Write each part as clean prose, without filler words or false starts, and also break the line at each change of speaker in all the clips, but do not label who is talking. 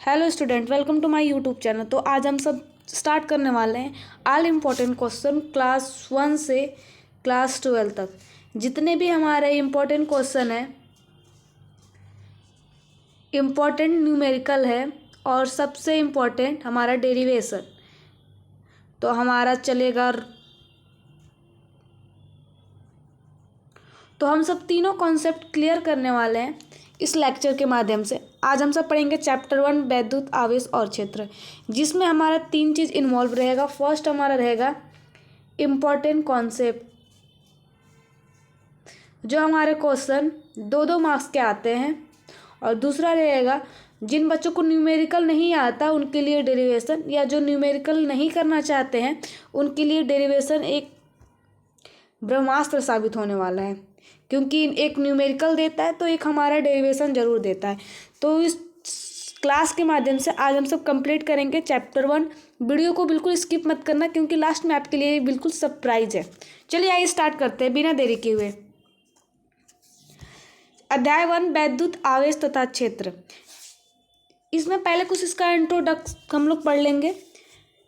Hello student, welcome to my YouTube channel. तो आज हम सब स्टार्ट करने वाले हैं ऑल इम्पोर्टेंट क्वेश्चन क्लास 1 से क्लास 12 तक। जितने भी हमारे इम्पोर्टेंट क्वेश्चन हैं, इम्पोर्टेंट न्यूमेरिकल है और सबसे इम्पोर्टेंट हमारा डेरिवेशन, तो हमारा चलेगा। तो हम सब तीनों कॉन्सेप्ट क्लियर करने वाले हैं इस लेक्चर के माध्यम से। आज हम सब पढ़ेंगे चैप्टर 1 वैद्युत आवेश और क्षेत्र, जिसमें हमारा 3 चीज़ इन्वॉल्व रहेगा। फर्स्ट हमारा रहेगा इम्पोर्टेंट कॉन्सेप्ट, जो हमारे क्वेश्चन 2-2 मार्क्स के आते हैं, और दूसरा रहेगा जिन बच्चों को न्यूमेरिकल नहीं आता उनके लिए डेरिवेशन, या जो न्यूमेरिकल नहीं करना चाहते हैं उनके लिए डेरिवेशन एक ब्रह्मास्त्र साबित होने वाला है, क्योंकि एक न्यूमेरिकल देता है तो एक हमारा डेरिवेशन ज़रूर देता है। तो इस क्लास के माध्यम से आज हम सब कंप्लीट करेंगे चैप्टर 1। वीडियो को बिल्कुल स्किप मत करना, क्योंकि लास्ट में आपके लिए बिल्कुल सरप्राइज है। चलिए आइए स्टार्ट करते हैं बिना देरी किए हुए। अध्याय 1 वैद्युत आवेश तथा क्षेत्र। इसमें पहले कुछ इसका इंट्रोडक्शन हम लोग पढ़ लेंगे,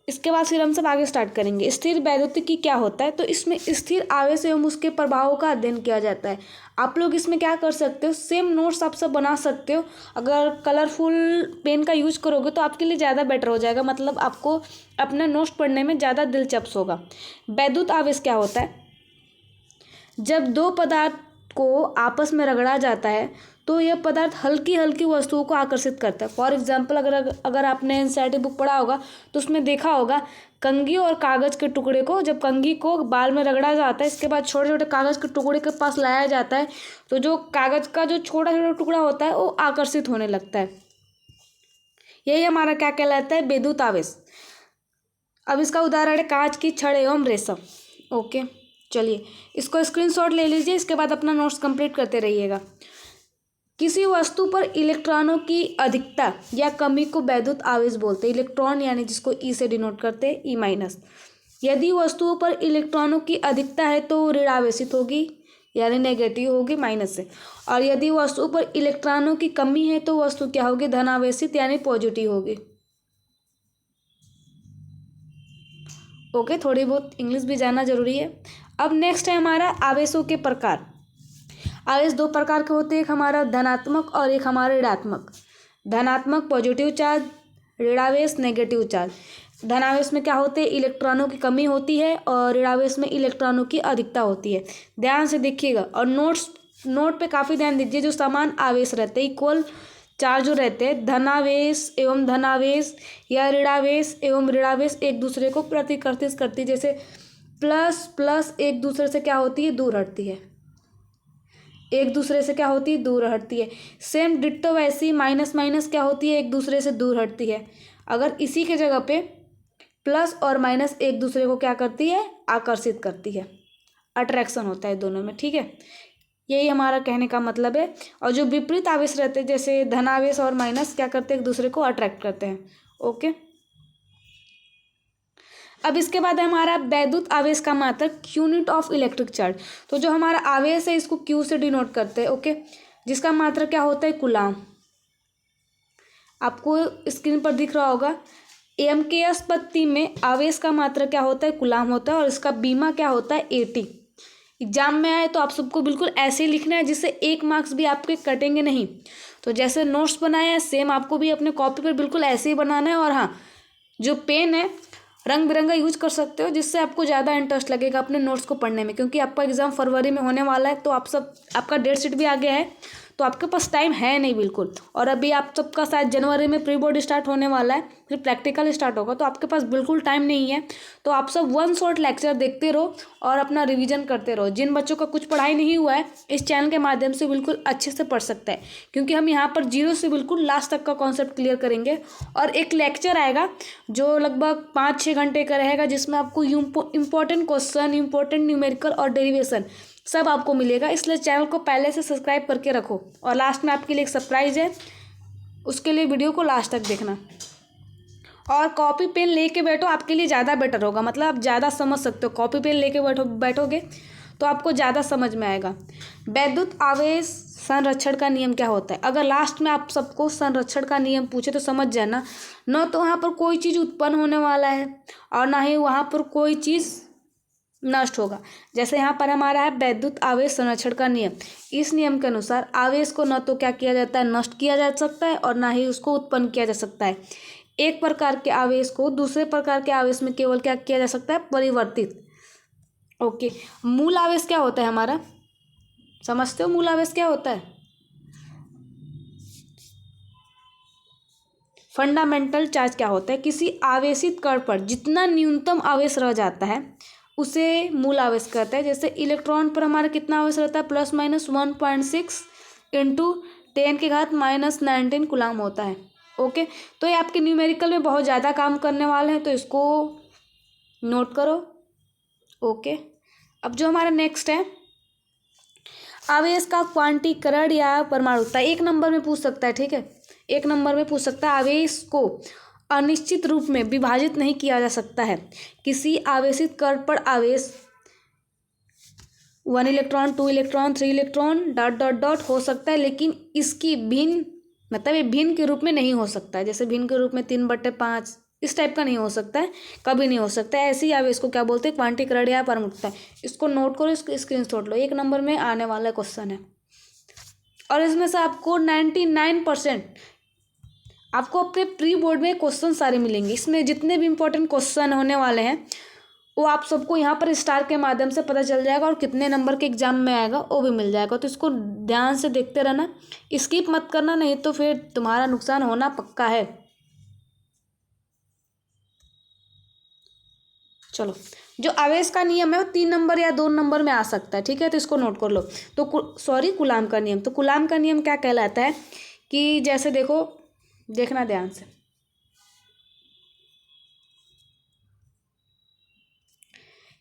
इसके बाद फिर हम सब आगे स्टार्ट करेंगे। स्थिर वैद्युतिकी क्या होता है, तो इसमें स्थिर आवेश एवं उसके प्रभावों का अध्ययन किया जाता है। आप लोग इसमें क्या कर सकते हो, सेम नोट्स आप सब बना सकते हो। अगर कलरफुल पेन का यूज करोगे तो आपके लिए ज़्यादा बेटर हो जाएगा, मतलब आपको अपना नोट्स पढ़ने में ज़्यादा दिलचस्प होगा। वैद्युत आवेश क्या होता है, जब दो पदार्थ को आपस में रगड़ा जाता है तो यह पदार्थ हल्की हल्की वस्तुओं को आकर्षित करता है। फॉर एग्जाम्पल, अगर आपने एनसीईआरटी बुक पढ़ा होगा तो उसमें देखा होगा कंघी और कागज़ के टुकड़े को, जब कंघी को बाल में रगड़ा जाता है, इसके बाद छोटे छोटे कागज़ के टुकड़े के पास लाया जाता है, तो जो कागज़ का जो छोटा छोटा टुकड़ा होता है वो आकर्षित होने लगता है। यही हमारा क्या कहलाता है, वैद्युत आवेश। अब इसका उदाहरण है कांच की छड़ एवं रेशम। ओके, चलिए इसको स्क्रीनशॉट ले लीजिए, इसके बाद अपना नोट्स कंप्लीट करते रहिएगा। किसी वस्तु पर इलेक्ट्रॉनों की अधिकता या कमी को वैद्युत आवेश बोलते हैं। इलेक्ट्रॉन यानी जिसको ई से डिनोट करते हैं, ई माइनस। यदि वस्तुओं पर इलेक्ट्रॉनों की अधिकता है तो ऋणावेशित होगी, यानी नेगेटिव होगी माइनस से। और यदि वस्तु पर इलेक्ट्रॉनों की कमी है तो वस्तु क्या होगी, धनावेशित यानी पॉजिटिव होगी। ओके, थोड़ी बहुत इंग्लिश भी जानना जरूरी है। अब नेक्स्ट है हमारा आवेशों के प्रकार। आवेश 2 प्रकार के होते हैं, एक हमारा धनात्मक और एक हमारा ऋणात्मक। धनात्मक पॉजिटिव चार्ज, ऋणावेश नेगेटिव चार्ज। धनावेश में क्या होते हैं, इलेक्ट्रॉनों की कमी होती है, और ऋणावेश में इलेक्ट्रॉनों की अधिकता होती है। ध्यान से देखिएगा और नोट पे काफ़ी ध्यान दीजिए। जो समान आवेश रहते हैं, इक्वल चार्ज जो रहते हैं, धनावेश एवं धनावेश या ऋणावेश एवं ऋणावेश एक दूसरे को प्रतिकर्षित करती है। जैसे प्लस प्लस एक दूसरे से क्या होती है, दूर हटती है, एक दूसरे से क्या होती है, दूर हटती है। सेम डिट्टो वैसी माइनस माइनस क्या होती है, एक दूसरे से दूर हटती है। अगर इसी के जगह पे प्लस और माइनस एक दूसरे को क्या करती है, आकर्षित करती है। अट्रैक्शन होता है दोनों में, ठीक है। यही हमारा कहने का मतलब है। और जो विपरीत आवेश रहते हैं, जैसे धनावेश और माइनस, क्या करते हैं, एक दूसरे को अट्रैक्ट करते हैं। ओके, अब इसके बाद है हमारा वैद्युत आवेश का मात्रक, यूनिट ऑफ इलेक्ट्रिक चार्ज। तो जो हमारा आवेश है इसको क्यू से डिनोट करते हैं। ओके, जिसका मात्रक क्या होता है, कूलाम। आपको स्क्रीन पर दिख रहा होगा एम के एस पत्ती में आवेश का मात्रक क्या होता है, कूलाम होता है, और इसका बीमा क्या होता है, 80। एग्जाम में आए तो आप सबको बिल्कुल ऐसे ही लिखना है जिससे 1 मार्क्स भी आपके कटेंगे नहीं। तो जैसे नोट्स बनाए हैं सेम आपको भी अपने कॉपी पर बिल्कुल ऐसे ही बनाना है। और हाँ, जो पेन है रंग बिरंगा यूज कर सकते हो, जिससे आपको ज़्यादा इंटरेस्ट लगेगा अपने नोट्स को पढ़ने में, क्योंकि आपका एग्जाम फरवरी में होने वाला है। तो आपका डेट शीट भी आ गया है, तो आपके पास टाइम है नहीं बिल्कुल। और अभी आप सबका शायद जनवरी में प्री बोर्ड स्टार्ट होने वाला है, फिर प्रैक्टिकल स्टार्ट होगा, तो आपके पास बिल्कुल टाइम नहीं है। तो आप सब 1 शॉट लेक्चर देखते रहो और अपना रिवीजन करते रहो। जिन बच्चों का कुछ पढ़ाई नहीं हुआ है, इस चैनल के माध्यम से बिल्कुल अच्छे से पढ़ सकता है, क्योंकि हम यहाँ पर 0 से बिल्कुल लास्ट तक का कॉन्सेप्ट क्लियर करेंगे। और एक लेक्चर आएगा जो लगभग 5-6 घंटे का रहेगा, जिसमें आपको इंपॉर्टेंट क्वेश्चन, इंपॉर्टेंट न्यूमेरिकल और डेरिवेशन सब आपको मिलेगा। इसलिए चैनल को पहले से सब्सक्राइब करके रखो। और लास्ट में आपके लिए एक सरप्राइज है, उसके लिए वीडियो को लास्ट तक देखना। और कॉपी पेन लेके बैठो, आपके लिए ज़्यादा बेटर होगा, मतलब आप ज़्यादा समझ सकते हो। कॉपी पेन लेके बैठोगे तो आपको ज़्यादा समझ में आएगा। वैद्युत आवेश संरक्षण का नियम क्या होता है। अगर लास्ट में आप सबको संरक्षण का नियम पूछे तो समझ जाना, न तो वहाँ पर कोई चीज़ उत्पन्न होने वाला है और ना ही वहाँ पर कोई चीज़ नष्ट होगा। जैसे यहाँ पर हमारा है वैद्युत आवेश संरक्षण का नियम। इस नियम के अनुसार आवेश को न तो क्या किया जाता है, नष्ट किया जा सकता है और ना ही उसको उत्पन्न किया जा सकता है। एक प्रकार के आवेश को दूसरे प्रकार के आवेश में केवल क्या किया जा सकता है, परिवर्तित। ओके, मूल आवेश क्या होता है हमारा, समझते हो मूल आवेश क्या होता है। फंडामेंटल चार्ज क्या होता है, किसी आवेशित कण पर जितना न्यूनतम आवेश रह जाता है उसे मूल आवेश कहते हैं। जैसे इलेक्ट्रॉन पर हमारा कितना आवेश रहता है, ±1.6 इंटू 10⁻⁻19 कूलम होता है। ओके, तो ये आपके न्यूमेरिकल में बहुत ज़्यादा काम करने वाले हैं, तो इसको नोट करो। ओके, अब जो हमारा नेक्स्ट है, आवेश का क्वांटीकरण या परमाणुता 1 नंबर में पूछ सकता है। ठीक है, 1 नंबर में पूछ सकता है। आवेश को अनिश्चित रूप में विभाजित नहीं किया जा सकता है। किसी आवेशित कण पर आवेश 1 electron, 2 electron, 3 electron dot dot dot हो सकता है, लेकिन इसकी भिन्न मतलब ये भिन्न के रूप में नहीं हो सकता है। जैसे भिन्न के रूप में 3/5 इस टाइप का नहीं हो सकता है, कभी नहीं हो सकता है। ऐसे ही आवेश को क्या बोलते हैं, क्वांटीकरण या परमाणुता। इसको नोट करो, इसको स्क्रीनशॉट लो, 1 नंबर में आने वाला क्वेश्चन है। और इसमें से आपको 99% आपको अपने प्री बोर्ड में क्वेश्चन सारे मिलेंगे। इसमें जितने भी इंपॉर्टेंट क्वेश्चन होने वाले हैं वो आप सबको यहाँ पर स्टार के माध्यम से पता चल जाएगा, और कितने नंबर के एग्जाम में आएगा वो भी मिल जाएगा। तो इसको ध्यान से देखते रहना, स्किप मत करना, नहीं तो फिर तुम्हारा नुकसान होना पक्का है। चलो, जो आवेश का नियम है वो 3 नंबर या 2 नंबर में आ सकता है। ठीक है, तो इसको नोट कर लो। तो कूलाम का नियम, तो कूलाम का नियम क्या कहलाता है कि जैसे देखो, देखना ध्यान से,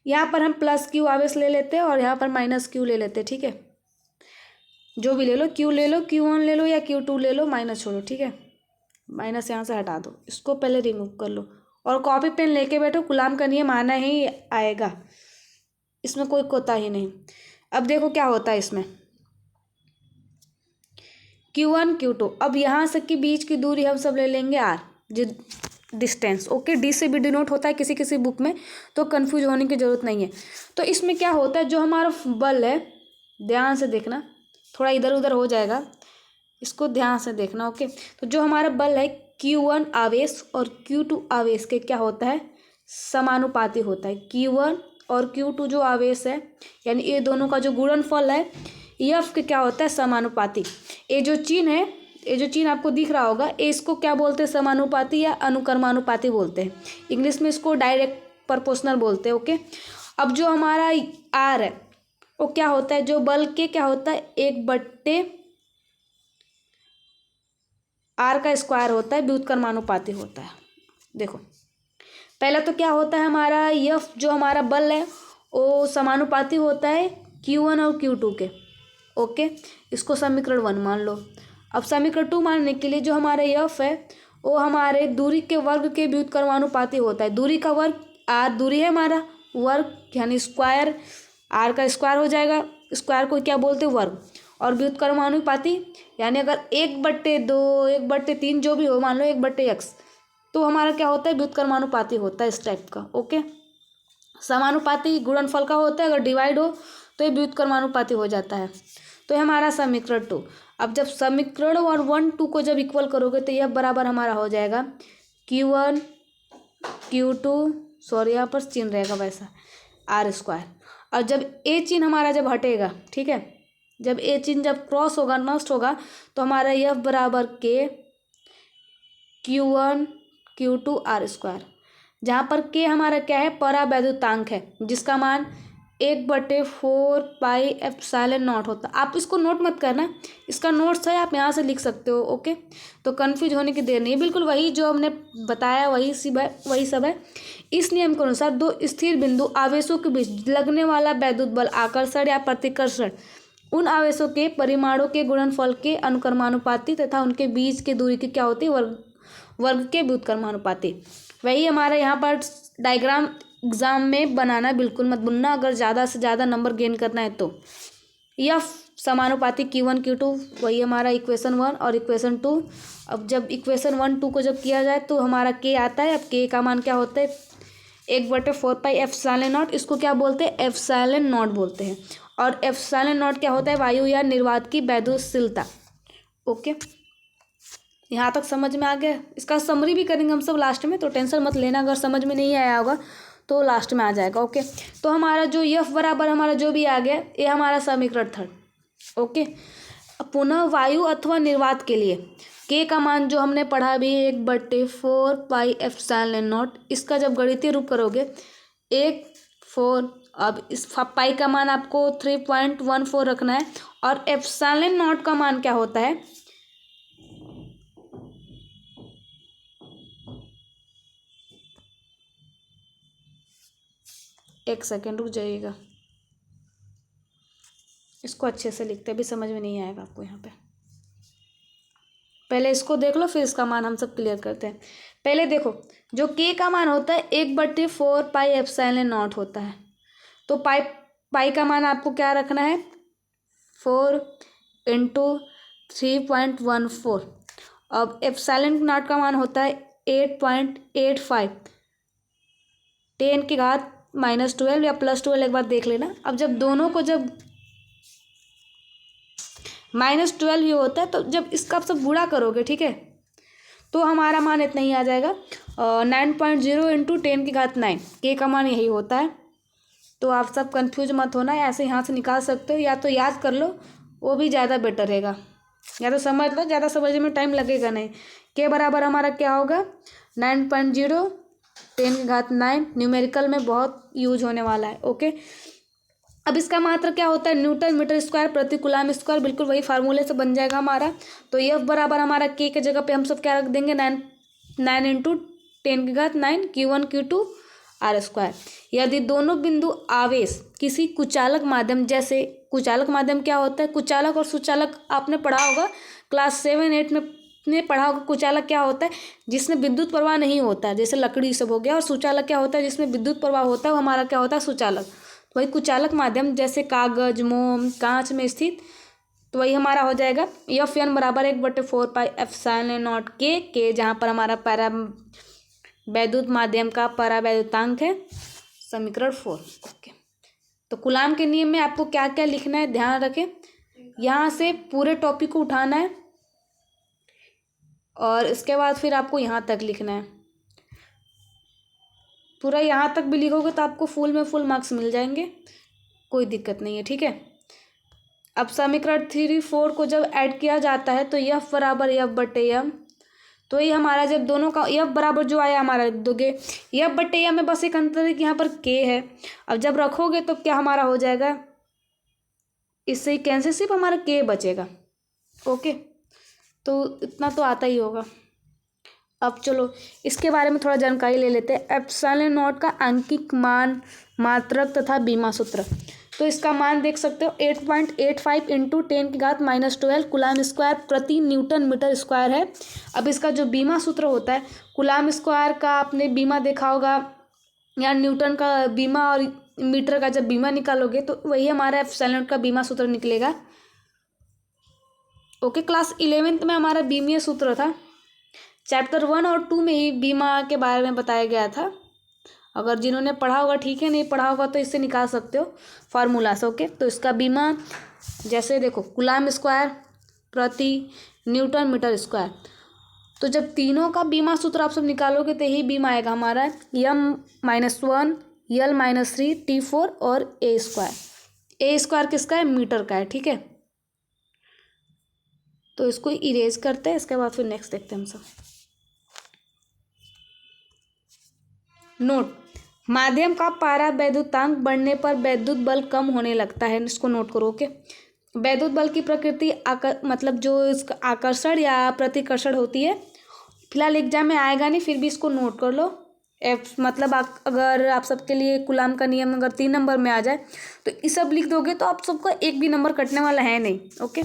यहाँ पर हम +Q आवेश ले लेते हैं और यहाँ पर -Q ले लेते हैं। ठीक है, जो भी ले लो, Q ले लो, Q1 ले लो या Q2 ले लो, माइनस छोड़ो। ठीक है, माइनस यहाँ से हटा दो, इसको पहले रिमूव कर लो और कॉपी पेन लेके बैठो। कूलाम का नियम आना ही आएगा, इसमें कोई कोताही नहीं। अब देखो क्या होता है इसमें, Q1 Q2। अब यहाँ से कि बीच की दूरी हम सब ले लेंगे R, जो डिस्टेंस। ओके, D से भी डिनोट होता है किसी किसी बुक में, तो कंफ्यूज होने की ज़रूरत नहीं है। तो इसमें क्या होता है, जो हमारा बल है, ध्यान से देखना, थोड़ा इधर उधर हो जाएगा, इसको ध्यान से देखना। ओके, तो जो हमारा बल है Q1 आवेश और Q2 आवेश के क्या होता है, समानुपाती होता है। Q1 और Q2 जो आवेश है, यानी ये दोनों का जो गुणनफल है F के क्या होता है, समानुपाती। ये जो चिन्ह है, ये जो चिन्ह आपको दिख रहा होगा, इसको क्या बोलते हैं, समानुपाती या अनुक्रमानुपाती बोलते हैं। इंग्लिश में इसको डायरेक्ट प्रोपोर्शनल बोलते हैं। ओके, अब जो हमारा R है वो क्या होता है, जो बल के क्या होता है, 1/r का स्क्वायर होता है, व्युत्क्रमानुपाती होता है। देखो पहले तो क्या होता है, हमारा F जो हमारा बल है वो समानुपाती होता है Q1 और Q2 के। ओके, इसको समीकरण 1 मान लो। अब समीकरण 2 मानने के लिए जो हमारा F है वो हमारे दूरी के वर्ग के व्युत्क्रमानुपाती होता है। दूरी का वर्ग, R दूरी है हमारा, वर्ग यानी स्क्वायर, R का स्क्वायर हो जाएगा, स्क्वायर को क्या बोलते हैं, वर्ग। और व्युत्क्रमानुपाती यानी अगर 1/2 1/3 जो भी हो, मान लो 1/x, तो हमारा क्या होता है, व्युत्क्रमानुपाती होता है इस टाइप का। ओके, समानुपाती गुणनफल का होता है, अगर डिवाइड हो तो ये व्युत्क्रमानुपाती हो जाता है। तो ये हमारा समीकरण 2। अब जब समीकरण और 1 2 को जब इक्वल करोगे तो यह बराबर हमारा हो जाएगा Q1 Q2, सॉरी यहाँ पर चिन्ह रहेगा वैसा, R²। और जब ए चिन्ह हमारा जब हटेगा, ठीक है, जब ए चिन्ह जब क्रॉस होगा, नष्ट होगा, तो हमारा F बराबर के Q1 Q2 R², जहाँ पर के हमारा क्या है, परावैद्युतांक है, जिसका मान 1/4πε0 होता है। आप इसको नोट मत करना, इसका नोट्स है, आप यहाँ से लिख सकते हो। ओके, तो कन्फ्यूज होने की देर नहीं, बिल्कुल वही जो हमने बताया वही सब है। इस नियम के अनुसार दो स्थिर बिंदु आवेशों के बीच लगने वाला वैद्युत बल, आकर्षण या प्रतिकर्षण, उन आवेशों के परिमाणों के गुणनफल के अनुक्रमानुपाती तथा उनके बीच की दूरी की क्या होती है, वर्ग के व्युत्क्रमानुपाती। वही हमारा यहाँ पर डायग्राम एग्जाम में बनाना बिल्कुल मत भूलना, अगर ज़्यादा से ज़्यादा नंबर गेन करना है तो। यह समानुपाती Q1 Q2, वही हमारा इक्वेशन 1 और इक्वेशन 2। अब जब इक्वेशन 1 2 को जब किया जाए तो हमारा K आता है। अब K का मान क्या होता है, 1/4πε0। इसको क्या बोलते हैं, ε0 बोलते हैं। और ε0 क्या होता है, वायु या निर्वात की वैद्युतशीलता। ओके, यहाँ तक समझ में आ गया। इसका समरी भी करेंगे हम सब लास्ट में, तो टेंशन मत लेना अगर समझ में नहीं आया होगा तो लास्ट में आ जाएगा। ओके, तो हमारा जो F बराबर हमारा जो भी आ गया, ये हमारा समीकरण 3। ओके, पुनः वायु अथवा निर्वात के लिए K का मान जो हमने पढ़ा भी 1/4πε0, इसका जब गणितीय रूप करोगे 1/4, अब इस पाई का मान आपको 3.14 रखना है। और ε0 का मान क्या होता है, एक सेकेंड रुक जाइएगा, इसको अच्छे से लिखते हैं, अभी समझ में नहीं आएगा आपको। यहाँ पे पहले इसको देख लो, फिर इसका मान हम सब क्लियर करते हैं। पहले देखो, जो K का मान होता है 1/4πε0 होता है। तो पाई का मान आपको क्या रखना है, 4 × 3.14। अब ε0 का मान होता है 8.85, 10⁻⁻12 या +12, एक बार देख लेना। अब जब दोनों को जब -12 ही होता है, तो जब इसका आप सब गुणा करोगे, ठीक है, तो हमारा मान इतना ही आ जाएगा, 9.0 × 10⁹। K का मान यही होता है। तो आप सब कंफ्यूज मत होना, ऐसे यहाँ से निकाल सकते हो, या तो याद कर लो, वो भी ज़्यादा बेटर रहेगा, या तो समझ लो, ज़्यादा समझने में टाइम लगेगा नहीं। K बराबर हमारा क्या होगा, 9.0 10⁹। न्यूमेरिकल में बहुत यूज होने वाला है। ओके, अब इसका मात्रा क्या होता है, न्यूटन मीटर स्क्वायर प्रति कूलम स्क्वायर, बिल्कुल वही फार्मूले से बन जाएगा हमारा। तो F बराबर हमारा K के जगह पे हम सब क्या रख देंगे, 9 × 10⁹ Q1 Q2 r²। यदि दोनों बिंदु आवेश किसी कुचालक माध्यम, जैसे कुचालक माध्यम क्या होता है, कुचालक और सुचालक आपने पढ़ा होगा क्लास 7 8 में पढ़ा होगा। कुचालक क्या होता है, जिसमें विद्युत प्रवाह नहीं होता है, जैसे लकड़ी सब हो गया। और सुचालक क्या होता है, जिसमें विद्युत प्रवाह होता है, वो हमारा क्या होता है, सुचालक। तो वही कुचालक माध्यम, जैसे कागज, मोम, कांच में स्थित, तो वही हमारा हो जाएगा Fn बराबर 1/4πε0 K, जहाँ पर हमारा पैरा वैद्युत माध्यम का परावैद्युतांक है, समीकरण 4। ओके, तो कूलाम के नियम में आपको क्या क्या लिखना है, ध्यान रखें। यहाँ से पूरे टॉपिक को उठाना है और इसके बाद फिर आपको यहाँ तक लिखना है। पूरा यहाँ तक भी लिखोगे तो आपको फुल में फुल मार्क्स मिल जाएंगे, कोई दिक्कत नहीं है, ठीक है। अब समीकरण 3 4 को जब ऐड किया जाता है तो F बराबर F/m, तो ये हमारा जब दोनों का F बराबर जो आया हमारा दोगे F/m में बस एक अंतर है कि यहाँ पर K है। अब जब रखोगे तो क्या हमारा हो जाएगा, इससे कैंसिल, सिर्फ हमारा K बचेगा। ओके, तो इतना तो आता ही होगा। अब चलो इसके बारे में थोड़ा जानकारी ले लेते हैं। ε0 का आंकिक मान, मात्रक तथा बीमा सूत्र। तो इसका मान देख सकते हो 8.85 × 10⁻⁻12 कूलम स्क्वायर प्रति न्यूटन मीटर स्क्वायर है। अब इसका जो बीमा सूत्र होता है, कूलम स्क्वायर का आपने बीमा देखा होगा, या न्यूटन का बीमा और मीटर का जब बीमा निकालोगे तो वही हमारा ε0 का बीमा सूत्र निकलेगा। ओके, क्लास 11th में हमारा बीमीय सूत्र था, चैप्टर 1 और 2 में ही बीमा के बारे में बताया गया था। अगर जिन्होंने पढ़ा होगा ठीक है, नहीं पढ़ा होगा तो इससे निकाल सकते हो फार्मूला से। ओके, तो इसका बीमा जैसे देखो, कूलम स्क्वायर प्रति न्यूटन मीटर स्क्वायर, तो जब तीनों का बीमा सूत्र आप सब निकालोगे तो यही बीमा आएगा हमारा m-1 l-3 T4 और a²। किसका है, मीटर का है, ठीक है। तो इसको इरेज करते हैं, इसके बाद फिर नेक्स्ट देखते हैं हम सब। नोट, माध्यम का परावैद्युतांक बढ़ने पर वैद्युत बल कम होने लगता है, इसको नोट करो। ओके, वैद्युत बल की प्रकृति मतलब जो इसका आकर्षण या प्रतिकर्षण होती है, फिलहाल एग्जाम में आएगा नहीं, फिर भी इसको नोट कर लो। मतलब अगर आप सबके लिए कूलम का नियम अगर 3 नंबर में आ जाए तो ये सब लिख दोगे तो आप सबको एक भी नंबर कटने वाला है नहीं। ओके,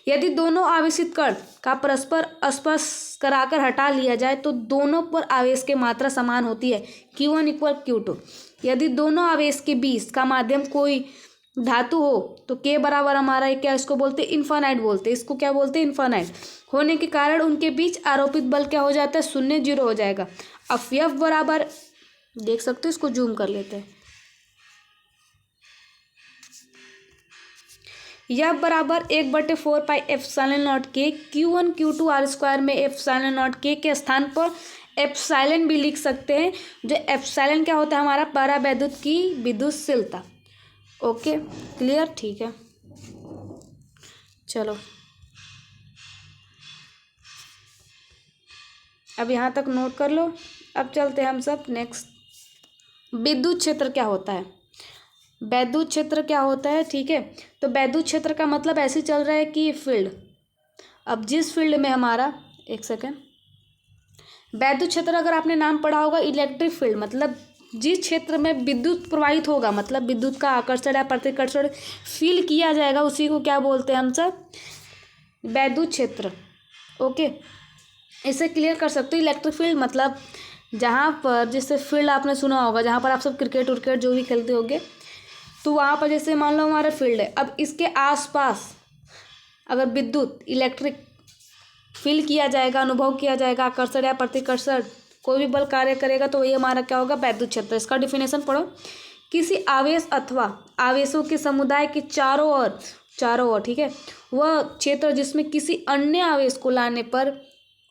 यदि दोनों आवेशित कण का परस्पर स्पर्श कराकर हटा लिया जाए तो दोनों पर आवेश की मात्रा समान होती है, Q1 = Q2। यदि दोनों आवेश के बीच का माध्यम कोई धातु हो तो के बराबर हमारा क्या, इसको बोलते हैं इन्फानाइट बोलते हैं, इसको क्या बोलते हैं इन्फानाइट होने के कारण उनके बीच आरोपित बल क्या हो जाता है, शून्य, जीरो हो जाएगा। अब F बराबर देख सकते हो, इसको जूम कर लेते हैं। F बराबर 1/4πε0 के Q1 Q2 R² में ε0 के स्थान पर एप्सिलॉन भी लिख सकते हैं, जो एप्सिलॉन क्या होता है हमारा परावैद्युत की विद्युतशीलता। ओके क्लियर, ठीक है। चलो अब यहाँ तक नोट कर लो। अब चलते हैं हम सब नेक्स्ट, विद्युत क्षेत्र क्या होता है। वैद्युत क्षेत्र क्या होता है, ठीक है। तो वैद्युत क्षेत्र का मतलब ऐसे चल रहा है कि फील्ड, अब जिस फील्ड में हमारा, एक सेकेंड, वैद्युत क्षेत्र अगर आपने नाम पढ़ा होगा इलेक्ट्रिक फील्ड, मतलब जिस क्षेत्र में विद्युत प्रवाहित होगा, मतलब विद्युत का आकर्षण या प्रतिकर्षण फील किया जाएगा, उसी को क्या बोलते हैं हम सब, वैद्युत क्षेत्र। ओके, इसे क्लियर कर सकते हो। इलेक्ट्रिक फील्ड मतलब जहाँ पर, जैसे फील्ड आपने सुना होगा जहाँ पर आप सब क्रिकेट उर्केट जो भी खेलते होगे, तो वहाँ पर जैसे मान लो हमारा फील्ड है, अब इसके आसपास अगर विद्युत इलेक्ट्रिक फील किया जाएगा, अनुभव किया जाएगा, आकर्षण या प्रतिकर्षण कोई भी बल कार्य करेगा, तो वही हमारा क्या होगा, वैद्युत क्षेत्र। इसका डिफिनेशन पढ़ो, किसी आवेश अथवा आवेशों के समुदाय के चारों ओर, ठीक है, वह क्षेत्र जिसमें किसी अन्य आवेश को लाने पर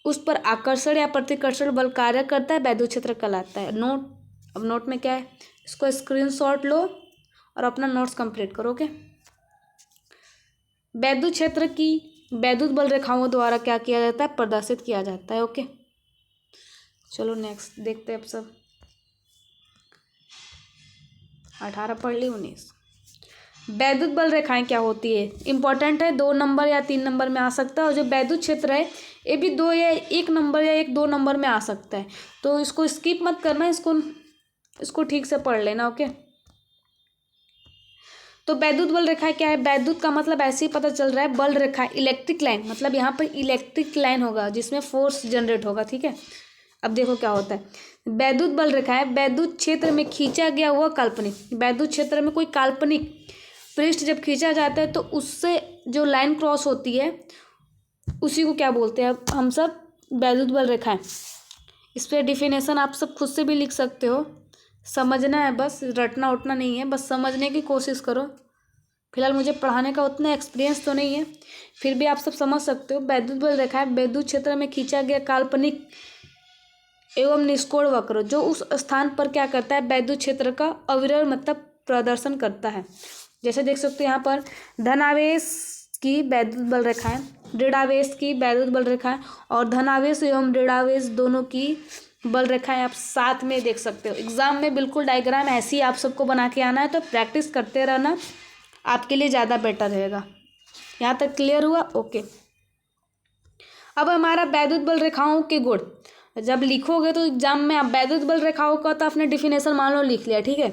उस पर आकर्षण या प्रतिकर्षण बल कार्य करता है, वैद्युत क्षेत्र कहलाता है। नोट, अब नोट में क्या है, इसको स्क्रीनशॉट लो और अपना नोट्स कंप्लीट करोगे। वैद्युत क्षेत्र की वैद्युत बल रेखाओं द्वारा क्या किया जाता है, प्रदर्शित किया जाता है। ओके चलो नेक्स्ट देखते हैं। अब सब 18 पढ़ ली, 19। वैद्युत बल रेखाएं क्या होती है, इंपॉर्टेंट है, 2 नंबर या 3 नंबर में आ सकता है। और जो वैद्युत क्षेत्र है ये भी 2 या 1 नंबर या 1-2 नंबर में आ सकता है, तो इसको स्किप मत करना, इसको ठीक से पढ़ लेना। ओके, तो वैद्युत बल रेखाएं क्या है, वैद्युत का मतलब ऐसे ही पता चल रहा है, बल रेखा इलेक्ट्रिक लाइन, मतलब यहाँ पर इलेक्ट्रिक लाइन होगा जिसमें फोर्स जनरेट होगा, ठीक है। अब देखो क्या होता है, वैद्युत बल रेखाएं वैद्युत क्षेत्र में खींचा गया हुआ काल्पनिक, वैद्युत क्षेत्र में कोई काल्पनिक पृष्ठ जब खींचा जाता है तो उससे जो लाइन क्रॉस होती है उसी को क्या बोलते हैं हम सब, वैद्युत बल रेखाएं। इस पर डिफिनेशन आप सब खुद से भी लिख सकते हो, समझना है बस, रटना उठना नहीं है, बस समझने की कोशिश करो। फिलहाल मुझे पढ़ाने का उतना एक्सपीरियंस तो नहीं है, फिर भी आप सब समझ सकते हो। वैद्युत बल रेखाएं वैद्युत क्षेत्र में खींचा गया काल्पनिक एवं निष्कोण वक्र जो उस स्थान पर क्या करता है, वैद्युत क्षेत्र का अविरल मतलब प्रदर्शन करता है। जैसे देख सकते हो यहाँ पर धनावेश की वैद्युत बल रेखाएं, ऋणावेश की वैद्युत बल रेखाएं और धनावेश एवं ऋणावेश दोनों की बल रेखाएं आप साथ में देख सकते हो। एग्जाम में बिल्कुल डायग्राम ऐसी आप सबको बना के आना है, तो प्रैक्टिस करते रहना, आपके लिए ज़्यादा बेटर रहेगा। यहाँ तक क्लियर हुआ? ओके, अब हमारा वैद्युत बल रेखाओं के गुण जब लिखोगे तो एग्जाम में आप वैद्युत बल रेखाओं का तो आपने डिफिनेशन मान लो लिख लिया, ठीक है।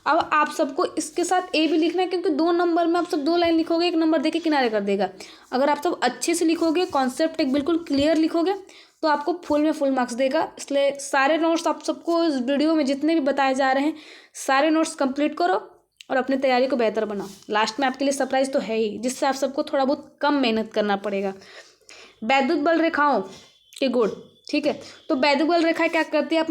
अब आप सबको इसके साथ ए भी लिखना है, क्योंकि 2 नंबर में आप सब 2 लाइन लिखोगे, 1 नंबर देके किनारे कर देगा। अगर आप सब अच्छे से लिखोगे, कॉन्सेप्ट एक बिल्कुल क्लियर लिखोगे, तो आपको फुल में फुल मार्क्स देगा। इसलिए सारे नोट्स आप सबको इस वीडियो में जितने भी बताए जा रहे हैं सारे नोट्स कंप्लीट करो और अपनी तैयारी को बेहतर बनाओ। लास्ट में आपके लिए सरप्राइज तो है ही, जिससे आप सबको थोड़ा बहुत कम मेहनत करना पड़ेगा। वैद्युत बल रेखाओं के गुण, ठीक है। तो वैद्युत बल रेखा क्या करती है,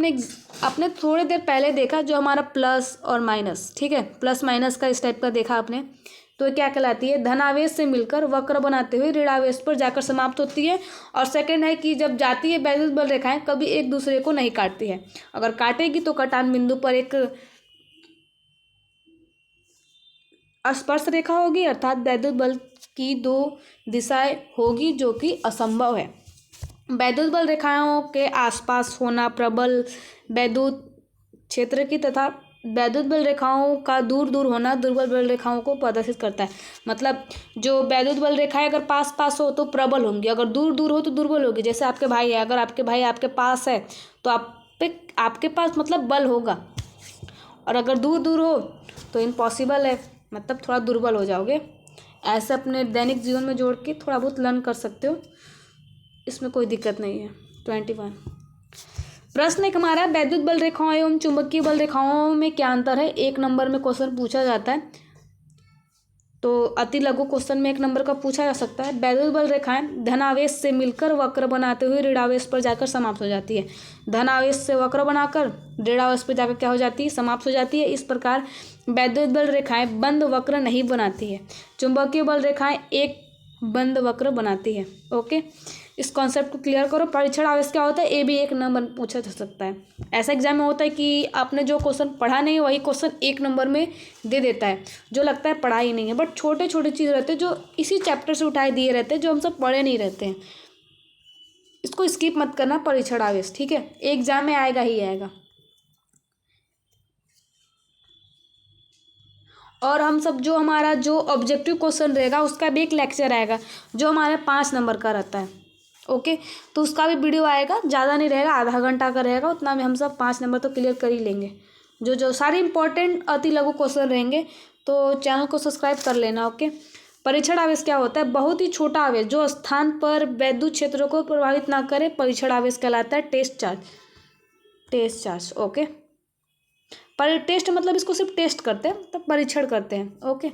आपने थोड़ी देर पहले देखा जो हमारा प्लस और माइनस, ठीक है, प्लस माइनस का इस टाइप का देखा आपने, तो क्या कहलाती है, धनावेश से मिलकर वक्र बनाते हुए ऋणावेश पर जाकर समाप्त होती है। और सेकंड है कि जब जाती है वैद्युत बल रेखाएं कभी एक दूसरे को नहीं काटती है, अगर काटेगी तो कटान बिंदु पर एक स्पर्श रेखा होगी, अर्थात वैद्युत बल की 2 दिशाएं होगी, जो कि असंभव है। वैद्युत बल रेखाओं के आसपास होना प्रबल वैद्युत क्षेत्र की तथा वैद्युत बल रेखाओं का दूर दूर होना दुर्बल बल रेखाओं को प्रदर्शित करता है। मतलब जो वैद्युत बल रेखाएं अगर पास पास हो तो प्रबल होंगी, अगर दूर दूर हो तो दुर्बल होगी। जैसे आपके भाई है, अगर आपके भाई आपके पास है तो आपके पास मतलब बल होगा, और अगर दूर दूर हो तो इम्पॉसिबल है, मतलब थोड़ा दुर्बल हो जाओगे। ऐसे अपने दैनिक जीवन में जोड़ के थोड़ा बहुत लर्न कर सकते हो, इसमें कोई दिक्कत नहीं है। 21 प्रश्न एक हमारा, वैद्युत बल रेखाओं एवं चुंबकीय बल रेखाओं में क्या अंतर है। 1 नंबर में क्वेश्चन पूछा जाता है। तो अति लघु क्वेश्चन में 1 नंबर का पूछा जा सकता है। वैद्युत बल रेखाएं धनावेश से मिलकर वक्र बनाते हुए ऋणावेश पर जाकर समाप्त हो जाती है। धनावेश से वक्र बनाकर ऋणावेश पर जाकर क्या हो जाती है, समाप्त हो जाती है। इस प्रकार वैद्युत बल रेखाएं बंद वक्र नहीं बनाती है। चुंबकीय बल रेखाएं एक बंद वक्र बनाती है। ओके, इस कॉन्सेप्ट को क्लियर करो। परीक्षण आवेश क्या होता है, ये भी 1 नंबर पूछा जा सकता है। ऐसा एग्जाम में होता है कि आपने जो क्वेश्चन पढ़ा नहीं है वही क्वेश्चन 1 नंबर में दे देता है, जो लगता है पढ़ा ही नहीं है, बट छोटे छोटे चीज़ रहते हैं जो इसी चैप्टर से उठाए दिए रहते हैं, जो हम सब पढ़े नहीं रहते हैं। इसको स्किप मत करना, परीक्षण आवेश, ठीक है, एग्जाम में आएगा ही आएगा। और हम सब जो हमारा जो ऑब्जेक्टिव क्वेश्चन रहेगा उसका भी एक लेक्चर आएगा जो हमारे 5 नंबर का रहता है। ओके, तो उसका भी वीडियो आएगा, ज़्यादा नहीं रहेगा, आधा घंटा का रहेगा, उतना में हम सब 5 नंबर तो क्लियर कर ही लेंगे। जो जो सारे इंपॉर्टेंट अति लघु क्वेश्चन रहेंगे, तो चैनल को सब्सक्राइब कर लेना। ओके, परीक्षण आवेश क्या होता है, बहुत ही छोटा आवेश जो स्थान पर वैद्युत क्षेत्रों को प्रभावित ना करे, परीक्षण आवेश कहलाता है। Test charge. ओके, पर टेस्ट मतलब इसको सिर्फ टेस्ट करते हैं, तब परीक्षण करते हैं। ओके,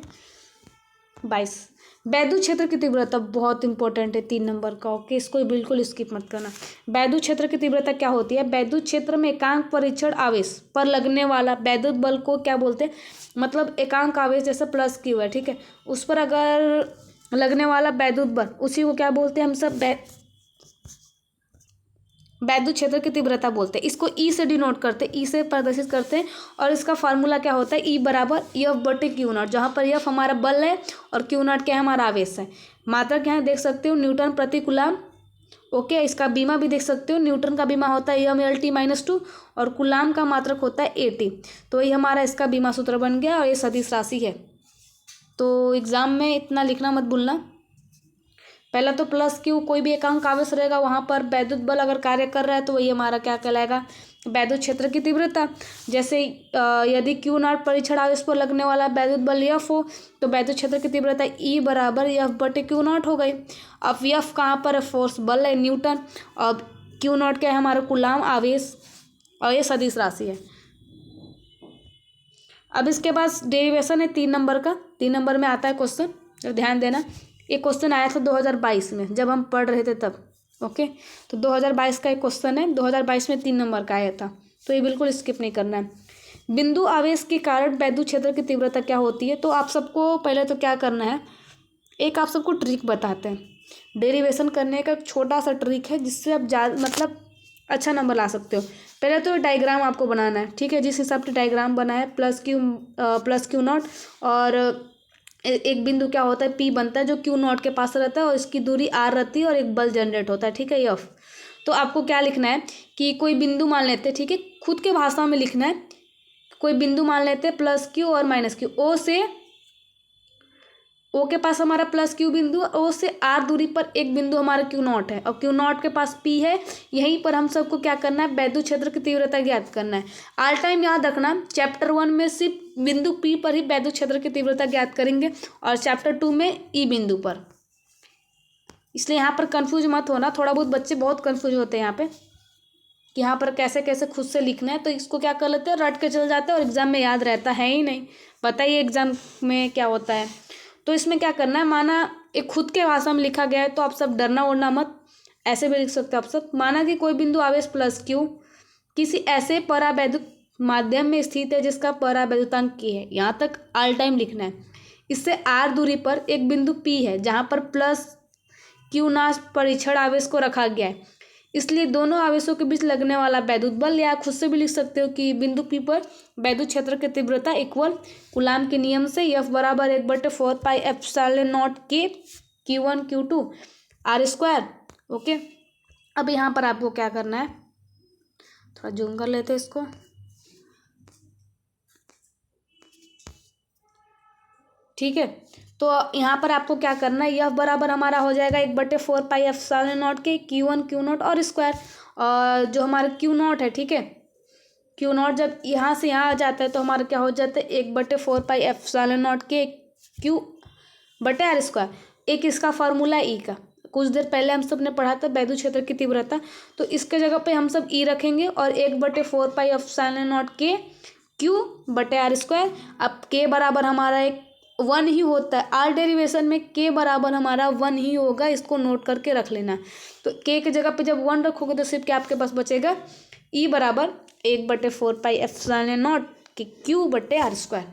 22 वैद्युत क्षेत्र की तीव्रता बहुत इंपॉर्टेंट है, 3 नंबर का। ओके, इसको बिल्कुल स्किप मत करना। वैद्युत क्षेत्र की तीव्रता क्या होती है, वैद्युत क्षेत्र में एकांक परीक्षण आवेश पर लगने वाला वैद्युत बल को क्या बोलते हैं, मतलब एकांक आवेश जैसे प्लस क्यू है, ठीक है, उस पर अगर लगने वाला वैद्युत बल, उसी को क्या बोलते हैं हम सब, वैद्युत क्षेत्र की तीव्रता बोलते हैं। इसको ई से डिनोट करते हैं, ई से प्रदर्शित करते हैं। और इसका फार्मूला क्या होता है, ई बराबर एफ बटे क्यू नॉट, जहाँ पर एफ हमारा बल है और क्यू नॉट क्या है, हमारा आवेश है। मात्रा क्या है देख सकते हो, न्यूटन प्रति कूलाम। ओके, इसका बीमा भी देख सकते हो, न्यूटन का बीमा होता है m/L/t-2 और कूलाम का मात्रक होता है at। तो ये हमारा इसका बीमा सूत्र बन गया और ये सदिश राशि है। तो एग्जाम में इतना लिखना मत भूलना। पहला तो प्लस क्यू, कोई भी एकांक आवेश रहेगा वहाँ पर वैद्युत बल अगर कार्य कर रहा है तो वही हमारा क्या कहलाएगा, वैद्युत क्षेत्र की तीव्रता। जैसे यदि क्यू नॉट परीक्षण आवेश पर लगने वाला वैद्युत बल एफ हो तो वैद्युत क्षेत्र की तीव्रता ई बराबर एफ बटे क्यू नॉट हो गई। अब एफ कहाँ पर है, फोर्स बल है न्यूटन, अब क्यू नॉट क्या है, हमारा कूलाम आवेश, और ये सदिश राशि है। अब इसके पास डेरिवेशन है 3 नंबर का, 3 नंबर में आता है क्वेश्चन, तो ध्यान देना। ये क्वेश्चन आया था 2022 में जब हम पढ़ रहे थे तब। ओके, तो 2022 का एक क्वेश्चन है, 2022 में 3 नंबर का आया था, तो ये बिल्कुल स्किप नहीं करना है। बिंदु आवेश के कारण वैद्युत क्षेत्र की तीव्रता क्या होती है, तो आप सबको पहले तो क्या करना है, एक आप सबको ट्रिक बताते हैं। डेरिवेशन करने का एक छोटा सा ट्रिक है जिससे आप मतलब अच्छा नंबर ला सकते हो। पहले तो डायग्राम आपको बनाना है, ठीक है, जिस हिसाब से डायग्राम बनाए प्लस क्यू नॉट और एक बिंदु क्या होता है, पी बनता है जो क्यू नॉट के पास रहता है और इसकी दूरी आर रहती है और एक बल जनरेट होता है, ठीक है, एफ। तो आपको क्या लिखना है कि कोई बिंदु मान लेते हैं, ठीक है, खुद के भाषा में लिखना है। कोई बिंदु मान लेते हैं प्लस क्यू और माइनस क्यू, ओ से ओ के पास हमारा प्लस क्यू बिंदु, ओ से आर दूरी पर एक बिंदु हमारा क्यू नॉट है और क्यू नॉट के पास पी है। यहीं पर हम सबको क्या करना है, वैद्युत क्षेत्र की तीव्रता ज्ञात करना है। ऑल टाइम याद रखना, चैप्टर 1 में सिर्फ बिंदु पी पर ही वैद्युत क्षेत्र की तीव्रता ज्ञात करेंगे और चैप्टर 2 में ई बिंदु पर। इसलिए यहाँ पर कन्फ्यूज मत होना, थोड़ा बहुत बच्चे बहुत कन्फ्यूज होते हैं यहाँ पे कि यहाँ पर कैसे कैसे खुद से लिखना है, तो इसको क्या कर लेते हैं, रट के चल जाते हैं और एग्जाम में याद रहता है ही नहीं। बताइए एग्जाम में क्या होता है। तो इसमें क्या करना है, माना एक खुद के भाषा में लिखा गया है तो आप सब डरना उड़ना मत, ऐसे भी लिख सकते हो आप सब। माना कि कोई बिंदु आवेश प्लस क्यू किसी ऐसे परावैद्युत माध्यम में स्थित है जिसका परावैद्युतांक की है, यहाँ तक ऑल टाइम लिखना है। इससे आर दूरी पर एक बिंदु पी है जहाँ पर प्लस क्यू नॉट परीक्षण आवेश को रखा गया है, इसलिए दोनों आवेशों के बीच लगने वाला वैद्युत बल, या खुद से भी लिख सकते हो कि बिंदु पी पर वैद्युत क्षेत्र की तीव्रता इक्वल कूलाम के नियम से एफ बराबर 1/4πε0 के Q1 Q2 R²। ओके, अब यहाँ पर आपको क्या करना है, थोड़ा जूम कर लेते हैं इसको। ठीक है, तो यहाँ पर आपको क्या करना है, यह बराबर हमारा हो जाएगा 1/4πε0 के Q1 Q0 और स्क्वायर, और जो हमारा क्यू नॉट है, ठीक है, क्यू नॉट जब यहाँ से यहाँ आ जाता है तो हमारा क्या हो जाता है 1/4πε0 के Q/R²। एक इसका फार्मूला ई का कुछ देर पहले हम सब ने पढ़ा था, वैद्युत क्षेत्र की तीव्रता, तो इसके जगह पे हम सब ई रखेंगे और 1/4πε0 के Q/R²। अब के बराबर हमारा एक वन ही होता है। आर डेरिवेशन में के बराबर हमारा वन ही होगा, इसको नोट करके रख लेना। तो के की जगह पे जब वन रखोगे तो सिर्फ क्या आपके पास बचेगा, ई बराबर 1/4 पाई एप्सिलॉन नॉट कि क्यू बटे आर स्क्वायर।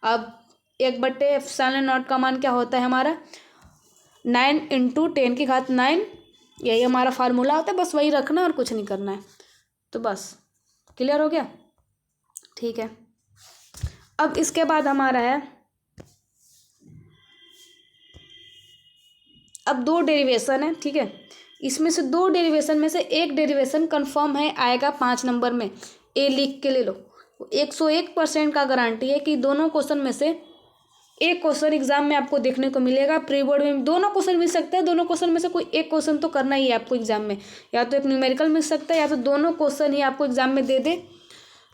अब 1/एप्सिलॉन नॉट का मान क्या होता है हमारा, 9 × 10⁹ यही हमारा फार्मूला होता है, बस वही रखना और कुछ नहीं करना है। तो बस क्लियर हो गया, ठीक है। अब इसके बाद हमारा है, अब 2 डेरिवेशन है, ठीक है। इसमें से 2 डेरिवेशन में से एक डेरिवेशन कंफर्म है, आएगा 5 नंबर में, ए लिख के ले लो। 101% का गारंटी है कि दोनों क्वेश्चन में से एक क्वेश्चन एग्जाम में आपको देखने को मिलेगा। प्री बोर्ड में दोनों क्वेश्चन मिल सकता है, दोनों क्वेश्चन में से कोई एक क्वेश्चन तो करना ही है आपको एग्जाम में, या तो एक न्यूमेरिकल मिल सकता है या तो दोनों क्वेश्चन ही आपको एग्जाम में दे दे।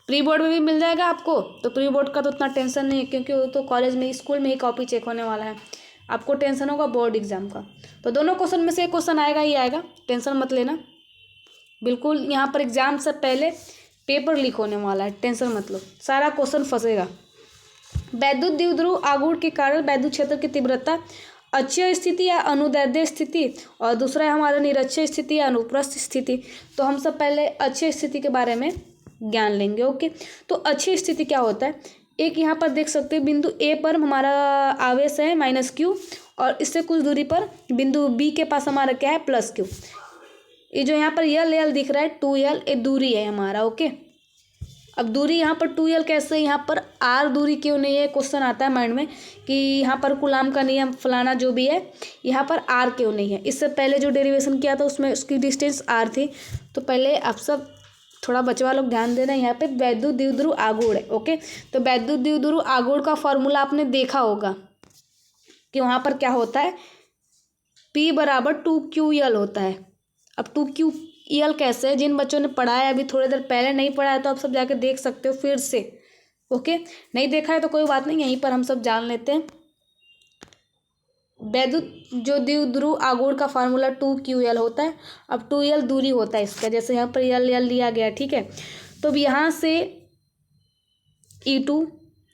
प्री बोर्ड में भी मिल जाएगा आपको, तो प्री बोर्ड का तो उतना टेंशन नहीं है, क्योंकि वो तो कॉलेज में स्कूल में ही कॉपी चेक होने वाला है। आपको टेंशन होगा बोर्ड एग्जाम का। तो दोनों क्वेश्चन में से एक क्वेश्चन आएगा ही आएगा, टेंशन मत लेना। बिल्कुल यहाँ पर एग्जाम से पहले पेपर लीक होने वाला है, टेंशन मत लो, सारा क्वेश्चन फंसेगा। वैद्युत द्विध्रुव आघूर्ण के कारण वैद्युत क्षेत्र की तीव्रता अक्षीय स्थिति या अनुदैर्ध्य स्थिति, और दूसरा है हमारा निरक्षीय स्थिति या अनुप्रस्थ स्थिति। तो हम सब पहले अक्षीय स्थिति के बारे में ज्ञान लेंगे। ओके, तो अक्षीय स्थिति क्या होता है, एक यहाँ पर देख सकते हो बिंदु ए पर हमारा आवेश है -q, और इससे कुछ दूरी पर बिंदु बी के पास हमारा क्या है +q। ये जो यहाँ पर L दिख रहा है 2L, ये दूरी है हमारा। ओके, अब दूरी यहाँ पर 2L कैसे, यहाँ पर R दूरी क्यों नहीं है, क्वेश्चन आता है माइंड में कि यहाँ पर कूलाम का नियम फलाना जो भी है, यहाँ पर R क्यों नहीं है। इससे पहले जो डेरिवेशन किया था उसमें उसकी डिस्टेंस R थी। तो पहले आप सब थोड़ा बचवा लोग ध्यान देना, यहाँ पे वैद्युत द्विध्रुव आघूर्ण है। ओके, तो वैद्युत द्विध्रुव आघूर्ण का फॉर्मूला आपने देखा होगा कि वहाँ पर क्या होता है, P बराबर 2QL होता है। अब 2QL कैसे है, जिन बच्चों ने पढ़ा है अभी थोड़ी देर पहले, नहीं पढ़ा है तो आप सब जाके देख सकते हो फिर से। ओके, नहीं देखा है तो कोई बात नहीं, यहीं पर हम सब जान लेते हैं। वैद्युत जो द्विध्रुव आघूर्ण का फार्मूला 2QL होता है। अब 2L दूरी होता है इसका, जैसे यहाँ पर L लिया गया, ठीक है। तो अब यहाँ से E2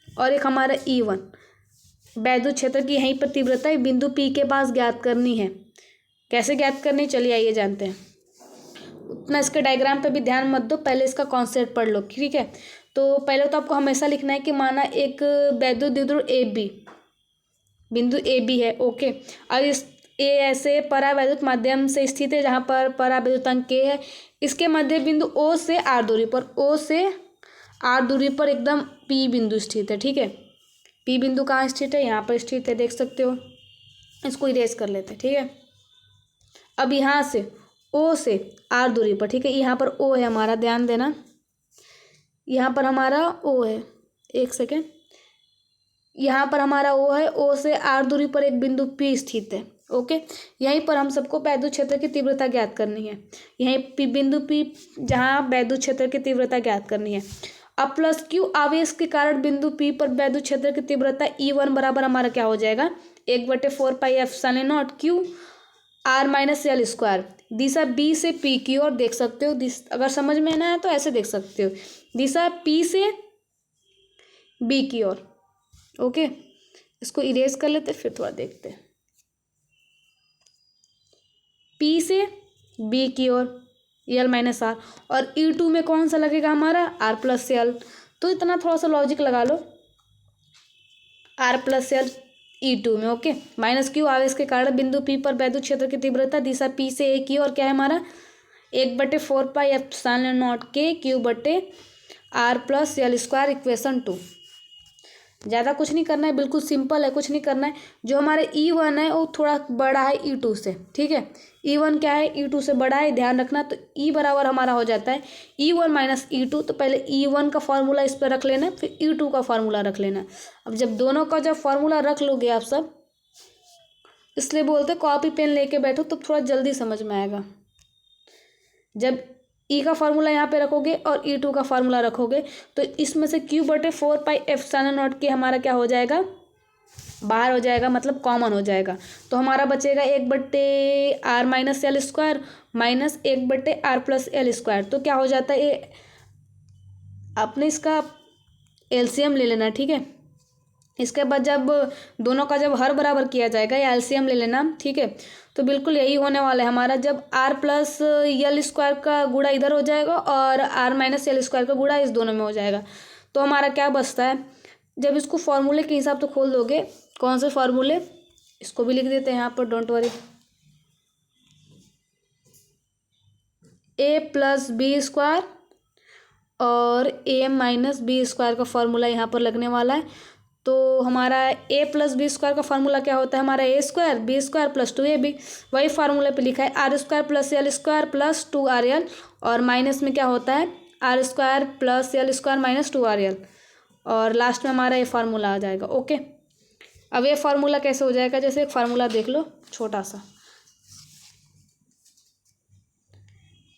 और एक हमारा E1 वैद्युत क्षेत्र की यहीं पर तीव्रता है बिंदु P के पास ज्ञात करनी है। कैसे ज्ञात करनी, चलिए आइए जानते हैं। उतना इसके डायग्राम पे भी ध्यान मत दो, पहले इसका कॉन्सेप्ट पढ़ लो, ठीक है। तो पहले तो आपको हमेशा लिखना है कि माना एक वैद्युत द्विध्रुव AB, बिंदु AB है। ओके, अब इस ए ऐसे परावैद्युत माध्यम से स्थित है, जहाँ पर परावैद्युतांक K है। इसके मध्य बिंदु O से R दूरी पर, O से R दूरी पर एकदम P बिंदु स्थित है, ठीक है। P बिंदु कहाँ स्थित है, यहाँ पर स्थित है, देख सकते हो। इसको इरेज कर लेते हैं, ठीक है। अब यहाँ से O से R दूरी पर, ठीक है, यहाँ पर O है हमारा, ध्यान देना, यहाँ पर हमारा O है, एक सेकेंड, यहाँ पर हमारा O है, O से R दूरी पर एक बिंदु P स्थित है। ओके, यहीं पर हम सबको वैद्युत क्षेत्र की तीव्रता ज्ञात करनी है। यहीं P बिंदु P जहाँ वैद्युत क्षेत्र की तीव्रता ज्ञात करनी है। अब +Q आवेश के कारण बिंदु P पर वैद्युत क्षेत्र की तीव्रता E1 बराबर हमारा क्या हो जाएगा, 1/4 pi epsilon not Q R - L square. Disha B से P की ओर, देख सकते हो, अगर समझ में ना है तो ऐसे देख सकते हो, दिशा P से B की ओर। ओके, इसको इरेज कर लेते फिर थोड़ा देखते हैं। P से B की ओर L - R, और E2 में कौन सा लगेगा हमारा, R + L। तो इतना थोड़ा सा लॉजिक लगा लो, R + L E2 में। ओके, -Q आवेश के कारण बिंदु P पर वैद्युत क्षेत्र की तीव्रता दिशा P से A की ओर क्या है हमारा, 1/4 pi epsilon not K Q बटे R + L स्क्वायर, इक्वेशन 2। ज़्यादा कुछ नहीं करना है, बिल्कुल सिंपल है, कुछ नहीं करना है। जो हमारे E1 है वो थोड़ा बड़ा है E2 से, ठीक है। E1 क्या है, E2 से बड़ा है, ध्यान रखना। तो E बराबर हमारा हो जाता है E1 - E2। तो पहले E1 का फार्मूला इस पर रख लेना, फिर E2 का फार्मूला रख लेना। अब जब दोनों का जब फार्मूला रख लोगे आप सब, इसलिए बोलते कॉपी पेन लेके बैठो तो थोड़ा जल्दी समझ में आएगा। जब E का फार्मूला यहाँ पे रखोगे और E2 का फार्मूला रखोगे तो इसमें से Q/4 pi epsilon not K हमारा क्या हो जाएगा, बाहर हो जाएगा, मतलब कॉमन हो जाएगा। तो हमारा बचेगा 1/R - L square minus 1/R + L square. तो क्या हो जाता है, ये आपने इसका LCM ले लेना, ठीक है। इसके बाद जब दोनों का जब हर बराबर किया जाएगा या एलसीएम ले लेना, ठीक है, तो बिल्कुल यही होने वाला है हमारा। जब आर प्लस यल स्क्वायर का गुणा इधर हो जाएगा और आर माइनस यल स्क्वायर का गुणा इस दोनों में हो जाएगा, तो हमारा क्या बचता है, जब इसको फॉर्मूले के हिसाब से खोल दोगे, कौन से फॉर्मूले, इसको भी लिख देते हैं यहाँ पर, don't worry. A plus B square और ए माइनस बी स्क्वायर का फॉर्मूला यहाँ पर लगने वाला है। तो हमारा ए प्लस बी स्क्वायर का फार्मूला क्या होता है, हमारा A square B square plus 2ab, वही फार्मूले पे लिखा है are square plus L square plus 2rl, और माइनस में क्या होता है are square plus L square minus 2rl, और लास्ट में हमारा ये फार्मूला आ जाएगा। ओके, अब ये फार्मूला कैसे हो जाएगा, जैसे एक फार्मूला देख लो छोटा सा,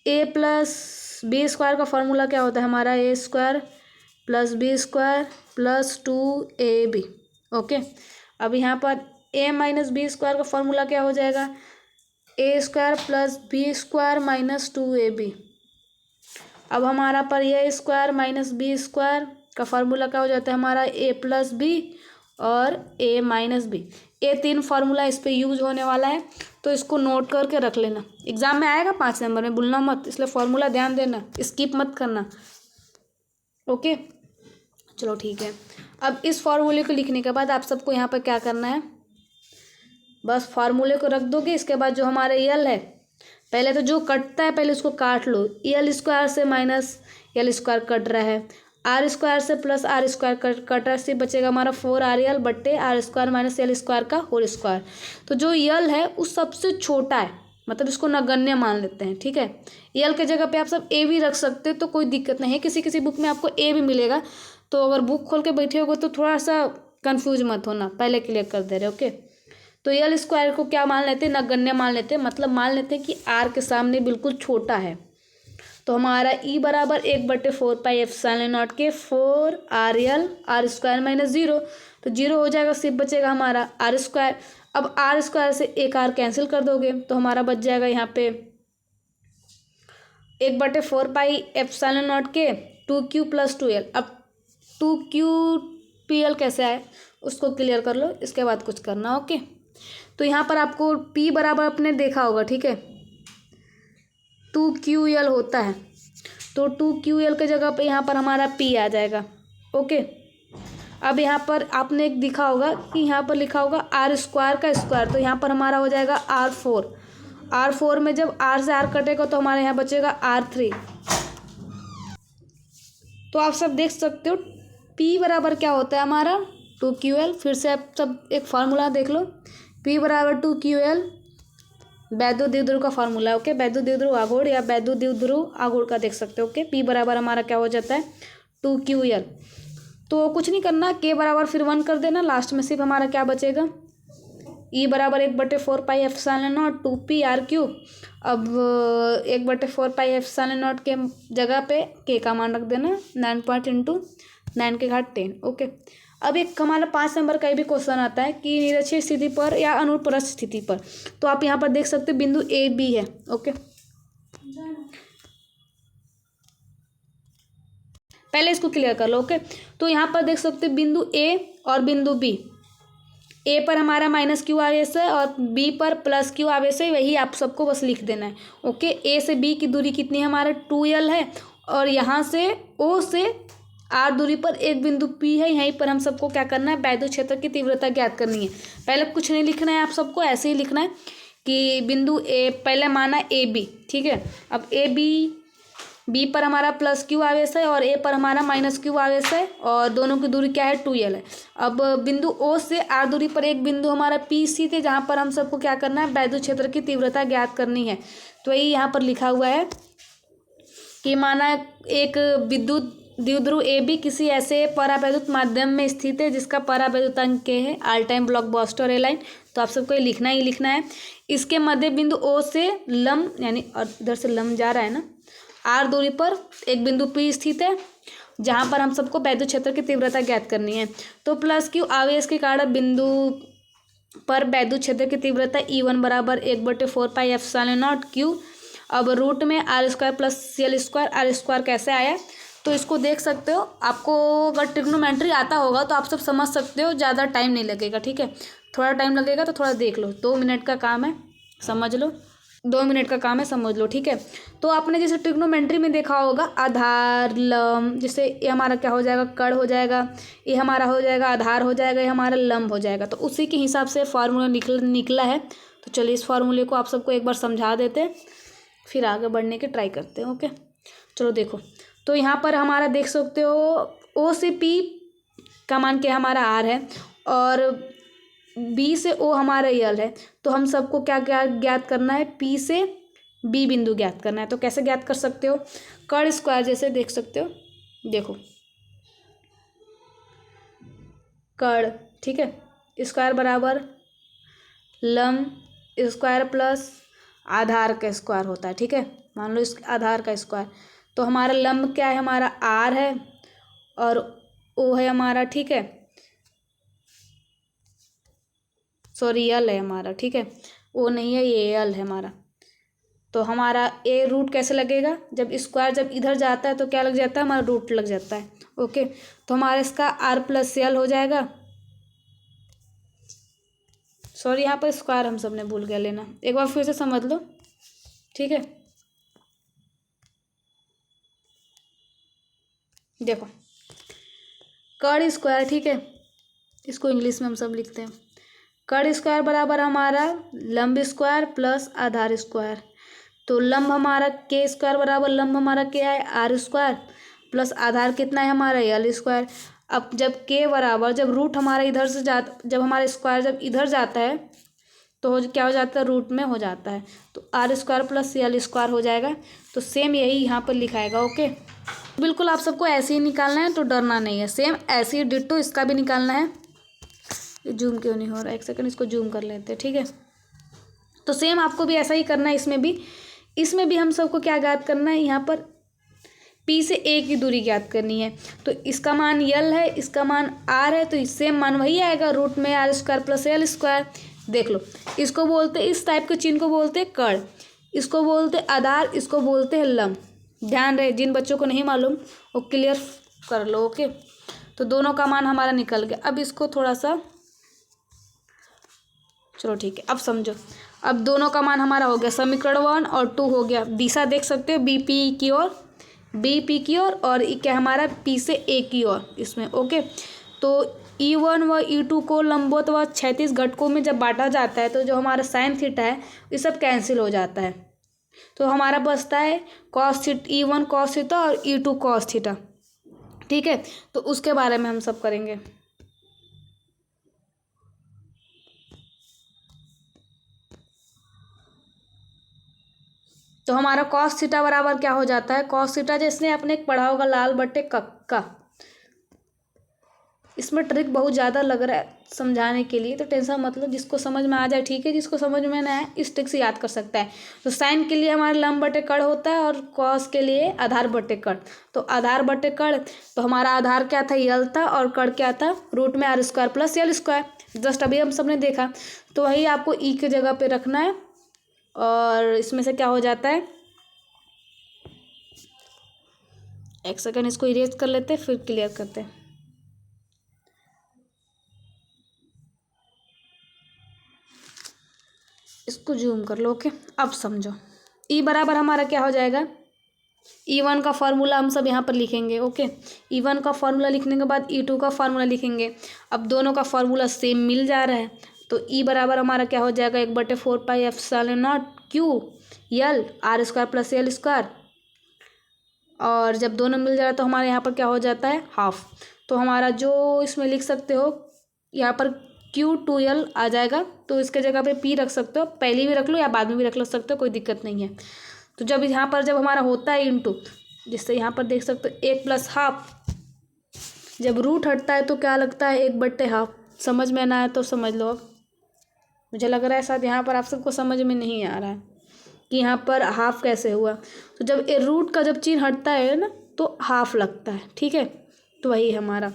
ए प्लस बी स्क्वायर का फार्मूला क्या होता है हमारा, A square plus B square plus 2ab। Okay, अब यहाँ पर ए माइनस बी स्क्वायर का फार्मूला क्या हो जाएगा, A square plus B square minus 2ab। अब हमारा पर A square minus B square का फार्मूला क्या हो जाता है हमारा, ए प्लस बी और ए माइनस बी। ये 3 फार्मूला इस पर यूज होने वाला है, तो इसको नोट करके रख लेना, एग्जाम में आएगा 5 नंबर में, भूलना मत, इसलिए फार्मूला ध्यान देना, स्किप मत करना। ओके, चलो ठीक है। अब इस फार्मूले को लिखने के बाद आप सबको यहाँ पर क्या करना है, बस फार्मूले को रख दोगे। इसके बाद जो हमारा यल है, पहले तो जो कटता है पहले उसको काट लो, यल स्क्वायर से माइनस यल स्क्वायर कट रहा है, आर स्क्वायर से प्लस आर स्क्वायर कट रहा है, सिर्फ बचेगा हमारा 4rl बट्टे r square minus l square का होल स्क्वायर। तो जो यल है वो सबसे छोटा है, मतलब इसको नगण्य मान लेते हैं, ठीक है। यल के जगह पे आप सब ए भी रख सकते हैं, तो कोई दिक्कत नहीं है, किसी किसी बुक में आपको ए भी मिलेगा, तो अगर बुक खोल के बैठे होगे तो थोड़ा सा कंफ्यूज मत होना, पहले क्लियर कर दे रहे। ओके, तो यल स्क्वायर को क्या मान लेते हैं, नगण्य मान लेते हैं, मतलब मान लेते हैं कि आर के सामने बिल्कुल छोटा है। तो हमारा ई बराबर 1/4πε0 के 4rl आर स्क्वायर माइनस 0, तो 0 हो जाएगा, सिर्फ बचेगा हमारा आर स्क्वायर। अब आर स्क्वायर से एक आर कैंसिल कर दोगे तो हमारा बच जाएगा यहाँ पे 1/4πε0 के 2q + 2l। अब 2qpl कैसे आए उसको क्लियर कर लो, इसके बाद कुछ करना। ओके, तो यहाँ पर आपको p बराबर अपने देखा होगा, ठीक है, 2ql होता है, तो 2ql के जगह पे यहाँ पर हमारा p आ जाएगा। ओके, अब यहाँ पर आपने एक दिखा होगा कि यहाँ पर लिखा होगा आर स्क्वायर का स्क्वायर, तो यहाँ पर हमारा हो जाएगा r4 में जब r से r कटेगा तो हमारे यहाँ बचेगा r3। तो आप सब देख सकते हो p बराबर क्या होता है हमारा 2ql। फिर से आप सब एक फार्मूला देख लो, p बराबर 2ql, वैद्युत द्विध्रुव का फार्मूला है। ओके, वैद्युत द्विध्रुव आघूर्ण या वैद्युत द्विध्रुव आघूर्ण का देख सकते हो। ओके, p बराबर हमारा क्या हो जाता है 2ql। तो कुछ नहीं करना, k बराबर फिर 1 कर देना, लास्ट में सिर्फ हमारा क्या बचेगा, e बराबर 1/4πε0 2pr3। अब 1/4πε0 के जगह पे k का मान रख देना, 9 के घात 10। ओके, अब एक हमारा 5 नंबर का भी क्वेश्चन आता है कि निरक्षीय स्थिति पर या अनुप्रस्थ स्थिति पर, तो आप यहाँ पर देख सकते हो बिंदु ए बी है। ओके, पहले इसको क्लियर कर लो। ओके, तो यहाँ पर देख सकते हो बिंदु ए और बिंदु बी, ए पर हमारा -q आवेश है और बी पर +q आवेश है, वही आप सबको बस लिख देना है। ओके, ए से बी की दूरी कितनी है हमारा 2l है, और यहाँ से ओ से r दूरी पर एक बिंदु P है, यहीं पर हम सबको क्या करना है, वैद्युत क्षेत्र की तीव्रता ज्ञात करनी है। पहले कुछ नहीं लिखना है, आप सबको ऐसे ही लिखना है कि बिंदु ए पहले माना ए बी, ठीक है। अब ए बी पर हमारा +q आवेश है और ए पर हमारा -q आवेश है, और दोनों की दूरी क्या है 2l है। अब बिंदु ओ से r दूरी पर एक बिंदु हमारा PC थे, जहाँ पर हम सबको क्या करना है, वैद्युत क्षेत्र की तीव्रता ज्ञात करनी है। तो यही यहाँ पर लिखा हुआ है कि माना एक विद्युत द्विध्रुव ए बी किसी ऐसे परावैद्युत माध्यम में स्थित है जिसका परावैद्युतांक k है, ऑल टाइम ब्लॉक बस्टर ए लाइन, तो आप सबको ये लिखना ही लिखना है। इसके मध्य बिंदु ओ से लंब, यानी इधर से लंब जा रहा है ना, आर दूरी पर एक बिंदु P स्थित है, जहाँ पर हम सबको वैद्युत क्षेत्र की तीव्रता ज्ञात करनी है। तो +q आवेश के कारण बिंदु पर वैद्युत क्षेत्र की तीव्रता E1 बराबर 1/4πε0 q। अब रूट में r² + l² r² कैसे आया, तो इसको देख सकते हो। आपको अगर ट्रिग्नोमेट्री आता होगा तो आप सब समझ सकते हो, ज़्यादा टाइम नहीं लगेगा, ठीक है। थोड़ा टाइम लगेगा तो थोड़ा देख लो, 2 मिनट का काम है, समझ लो। 2 मिनट का काम है, समझ लो, ठीक है। तो आपने जैसे ट्रिग्नोमेट्री में देखा होगा आधार लंब, जैसे ये हमारा क्या हो जाएगा, कड़ हो जाएगा, ये हमारा हो जाएगा आधार हो जाएगा, ये हमारा लंब हो जाएगा। तो उसी के हिसाब से फार्मूला निकला है। तो चलिए इस फार्मूले को आप सबको एक बार समझा देते हैं, फिर आगे बढ़ने की ट्राई करते हैं। ओके, चलो देखो। तो यहाँ पर हमारा देख सकते हो ओ से पी का मान क्या हमारा आर है, और बी से ओ हमारा यल है। तो हम सबको क्या क्या ज्ञात करना है, पी से बी बिंदु ज्ञात करना है। तो कैसे ज्ञात कर सकते हो, कर्ण स्क्वायर जैसे देख सकते हो, देखो कर्ण, ठीक है, स्क्वायर बराबर लंब स्क्वायर प्लस आधार का स्क्वायर होता है, ठीक है। मान लो इस आधार का स्क्वायर। तो हमारा लंब क्या है, हमारा आर है, और ओ है हमारा, ठीक है, सॉरी यल है हमारा, ठीक है, ओ नहीं है, ये यल है हमारा। तो हमारा ए रूट कैसे लगेगा, जब स्क्वायर जब इधर जाता है तो क्या लग जाता है, हमारा रूट लग जाता है। ओके, तो हमारा इसका आर प्लस यल हो जाएगा। सॉरी यहाँ पर स्क्वायर हम सब ने भूल गया लेना, एक बार फिर से समझ लो, ठीक है। देखो कर्ण स्क्वायर, ठीक है, इसको इंग्लिश में हम सब लिखते हैं। कर्ण स्क्वायर बराबर हमारा लंब स्क्वायर प्लस आधार स्क्वायर। तो लंब हमारा के स्क्वायर बराबर लंब हमारा क्या है, आर स्क्वायर, प्लस आधार कितना है हमारा यल स्क्वायर। अब जब के बराबर, जब रूट हमारा इधर से जब हमारा स्क्वायर जब इधर जाता है तो क्या हो जाता है, रूट में हो जाता है। तो आर स्क्वायर प्लस यल स्क्वायर हो जाएगा। तो सेम यही यहाँ पर लिखाएगा। ओके, बिल्कुल आप सबको ऐसे ही निकालना है, तो डरना नहीं है, सेम ऐसे ही डिट्टो इसका भी निकालना है। जूम क्यों नहीं हो रहा, एक सेकंड इसको जूम कर लेते हैं, ठीक है। तो सेम आपको भी ऐसा ही करना है, इसमें भी हम सबको क्या ज्ञात करना है, यहाँ पर पी से ए की दूरी ज्ञात करनी है। तो इसका मान यल है, इसका मान आर है, तो सेम मान वही आएगा, रूट में आर स्क्वायर प्लस यल स्क्वायर। देख लो, इसको बोलते, इस टाइप के चिन्ह को बोलते हैं कर्ण, इसको बोलते आधार, इसको बोलते हैं लंब। ध्यान रहे, जिन बच्चों को नहीं मालूम वो क्लियर कर लो। ओके, तो दोनों का मान हमारा निकल गया। अब इसको थोड़ा सा, चलो ठीक है, अब समझो। अब दोनों का मान हमारा हो गया, समीकरण 1 और 2 हो गया। दिशा देख सकते हो, बी पी की ओर, बी पी की ओर, और क्या हमारा पी से ए की ओर इसमें। ओके, तो E1 व E2 को लंबवत व क्षैतिज घटकों में जब बांटा जाता है तो जो हमारा साइन थीटा है ये सब कैंसिल हो जाता है। तो हमारा बचता है cos theta, E1 cos theta और E2 कॉस थीटा, ठीक है। तो उसके बारे में हम सब करेंगे। तो हमारा कॉस थीटा बराबर क्या हो जाता है, कॉस थीटा जिसने अपने पढ़ा होगा लाल बट्टे कक्का। इसमें ट्रिक बहुत ज़्यादा लग रहा है समझाने के लिए, तो टेंशन मतलब जिसको समझ में आ जाए ठीक है, जिसको समझ में ना आए इस ट्रिक से याद कर सकता है। तो साइन के लिए हमारा लंब बटे कड़ होता है, और कॉस के लिए आधार बटे कड़। तो आधार बटे कड़, तो हमारा आधार क्या था, यल था, और कड़ क्या था, रूट में आर स्क्वायर प्लस यल स्क्वायर। जस्ट अभी हम सब ने देखा, तो वही आपको ई के जगह पे रखना है। और इसमें से क्या हो जाता है, एक सेकंड इसको इरेज कर लेते हैं, फिर क्लियर करते हैं। इसको जूम कर लो। ओके, अब समझो, ई बराबर हमारा क्या हो जाएगा, E1 का फार्मूला हम सब यहाँ पर लिखेंगे। ओके, E1 का फार्मूला लिखने के बाद E2 का फार्मूला लिखेंगे। अब दोनों का फार्मूला सेम मिल जा रहा है, तो ई बराबर हमारा क्या हो जाएगा, 1/4 pi epsilon naught q l r square plus यल स्क्वायर। और जब दोनों मिल जा रहा है तो हमारे यहाँ पर क्या हो जाता है, हाफ। तो हमारा जो इसमें लिख सकते हो, यहाँ पर Q2L आ जाएगा, तो इसके जगह पे P रख सकते हो, पहले भी रख लो या बाद में भी रख सकते हो, कोई दिक्कत नहीं है। तो जब यहाँ पर जब हमारा होता है इंटू, जिससे यहाँ पर देख सकते हो 1+12, जब रूट हटता है तो क्या लगता है, 1/12। समझ में ना आए तो समझ लो। अब मुझे लग रहा है शायद यहाँ पर आप सबको समझ में नहीं आ रहा है कि यहाँ पर हाफ कैसे हुआ। तो जब रूट का जब चिन्ह हटता है ना तो हाफ लगता है, ठीक है। तो वही हमारा,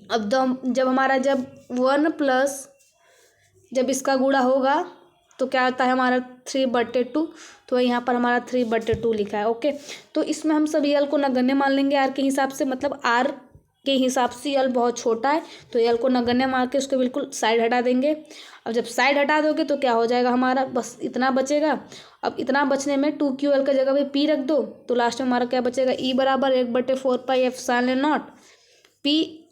अब जब हमारा जब 1 प्लस जब इसका गुणा होगा तो क्या होता है हमारा 3/2, तो यहाँ पर हमारा 3/2 लिखा है। ओके, तो इसमें हम सब यल को नगण्य मान लेंगे आर के हिसाब से, मतलब आर के हिसाब से यल बहुत छोटा है, तो यल को नगण्य मान के उसको बिल्कुल साइड हटा देंगे। अब जब साइड हटा दोगे तो क्या हो जाएगा हमारा, बस इतना बचेगा। अब इतना बचने में 2QL की जगह पे पी रख दो, तो लास्ट में हमारा क्या बचेगा, ई बराबर 1/4πε0 पी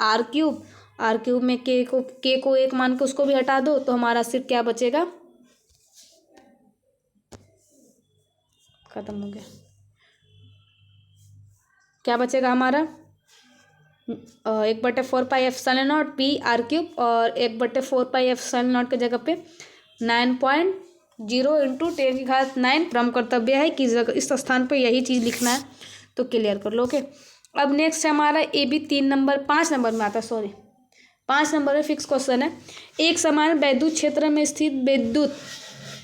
r³ r³ में के को 1 मान के उसको भी हटा दो, तो हमारा सिर्फ क्या बचेगा, खत्म हो गया। क्या बचेगा हमारा 1/4πε0 पी r³ और 1/4πε0 की जगह पे 9.0 × 10⁹ क्रम कर्तव्य है कि इस स्थान पे यही चीज़ लिखना है, तो क्लियर कर लो। ओके, अब नेक्स्ट है हमारा ए बी 5 नंबर में आता है, सॉरी 5 नंबर में फिक्स क्वेश्चन है। एक समान वैद्युत क्षेत्र में स्थित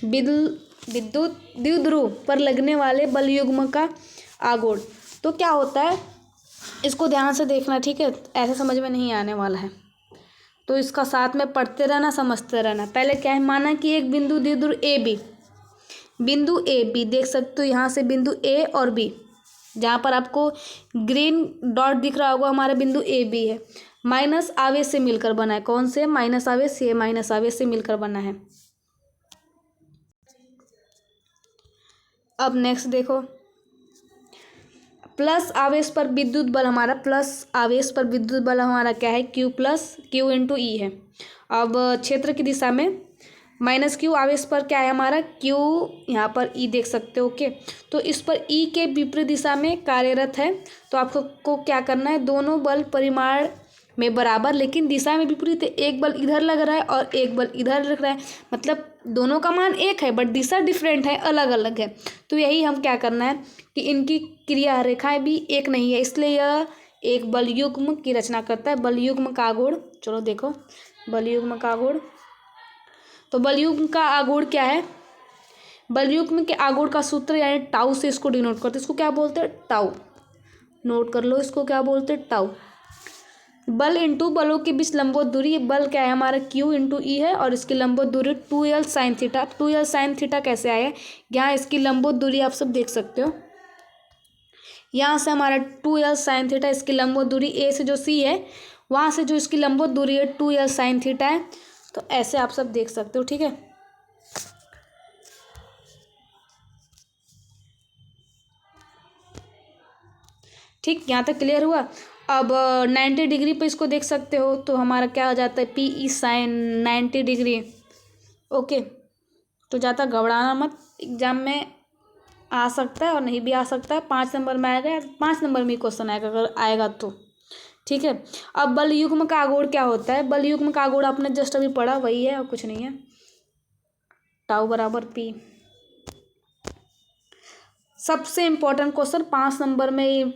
विद्युत द्विध्रुव पर लगने वाले बल युग्म का आघूर्ण। तो क्या होता है, इसको ध्यान से देखना, ठीक है, ऐसे समझ में नहीं आने वाला है, तो इसका साथ में पढ़ते रहना, समझते रहना। पहले क्या है, माना कि एक बिंदु द्विध्रुव बिंदु ए बी देख सकते हो, यहाँ से बिंदु ए और बी, जहाँ पर आपको ग्रीन डॉट दिख रहा होगा हमारा बिंदु ए बी है, माइनस आवेश से मिलकर बना है। कौन से माइनस आवेश, ये माइनस आवेश से मिलकर बना है। अब नेक्स्ट देखो, प्लस आवेश पर विद्युत बल हमारा क्या है, Q × E है। अब क्षेत्र की दिशा में -Q आवेश पर क्या है हमारा Q, यहाँ पर E देख सकते हो। ओके, तो इस पर E के विपरीत दिशा में कार्यरत है, तो आपको क्या करना है, दोनों बल परिमाण में बराबर लेकिन दिशा में विपरीत है। एक बल इधर लग रहा है और एक बल इधर लग रहा है, मतलब दोनों का मान एक है बट दिशा डिफरेंट है, अलग अलग है। तो यही हम क्या करना है कि इनकी क्रिया रेखाएं भी एक नहीं है, इसलिए यह एक बल युग्म की रचना करता है। बल युग्म का आघूर्ण, चलो देखो बल युग्म का आघूर्ण, तो बल युग्म का आघूर्ण क्या है, बल युग्म के आघूर्ण का सूत्र यानी टाउ से इसको डिनोट करते हैं। इसको क्या बोलते हैं, टाउ, नोट कर लो, इसको क्या बोलते हैं, टाउ। बल इंटू बलों के बीच लंबवत दूरी, बल क्या है हमारा Q × E है और इसकी लंबवत दूरी 2L sin theta. 2L sin theta कैसे आया, यहाँ इसकी लंबवत दूरी आप सब देख सकते हो, यहाँ से हमारा 2L sin थीटा, इसकी लंबवत दूरी A से जो C है वहाँ से जो इसकी लंबवत दूरी है 2L sin थीटा है। तो ऐसे आप सब देख सकते हो, ठीक है। ठीक, यहाँ तक क्लियर हुआ। अब 90 डिग्री पे इसको देख सकते हो, तो हमारा क्या हो जाता है, PE sin 90 डिग्री। ओके, तो ज़्यादा घबराना मत, एग्जाम में आ सकता है और नहीं भी आ सकता है। 5 नंबर में आएगा या 5 नंबर में क्वेश्चन आएगा अगर आएगा तो, ठीक है। अब बल युग्म का आघूर्ण क्या होता है, बल युग्म का आघूर्ण आपने जस्ट अभी पढ़ा, वही है और कुछ नहीं है, टाउ बराबर P। सबसे इम्पोर्टेंट क्वेश्चन 5 नंबर में,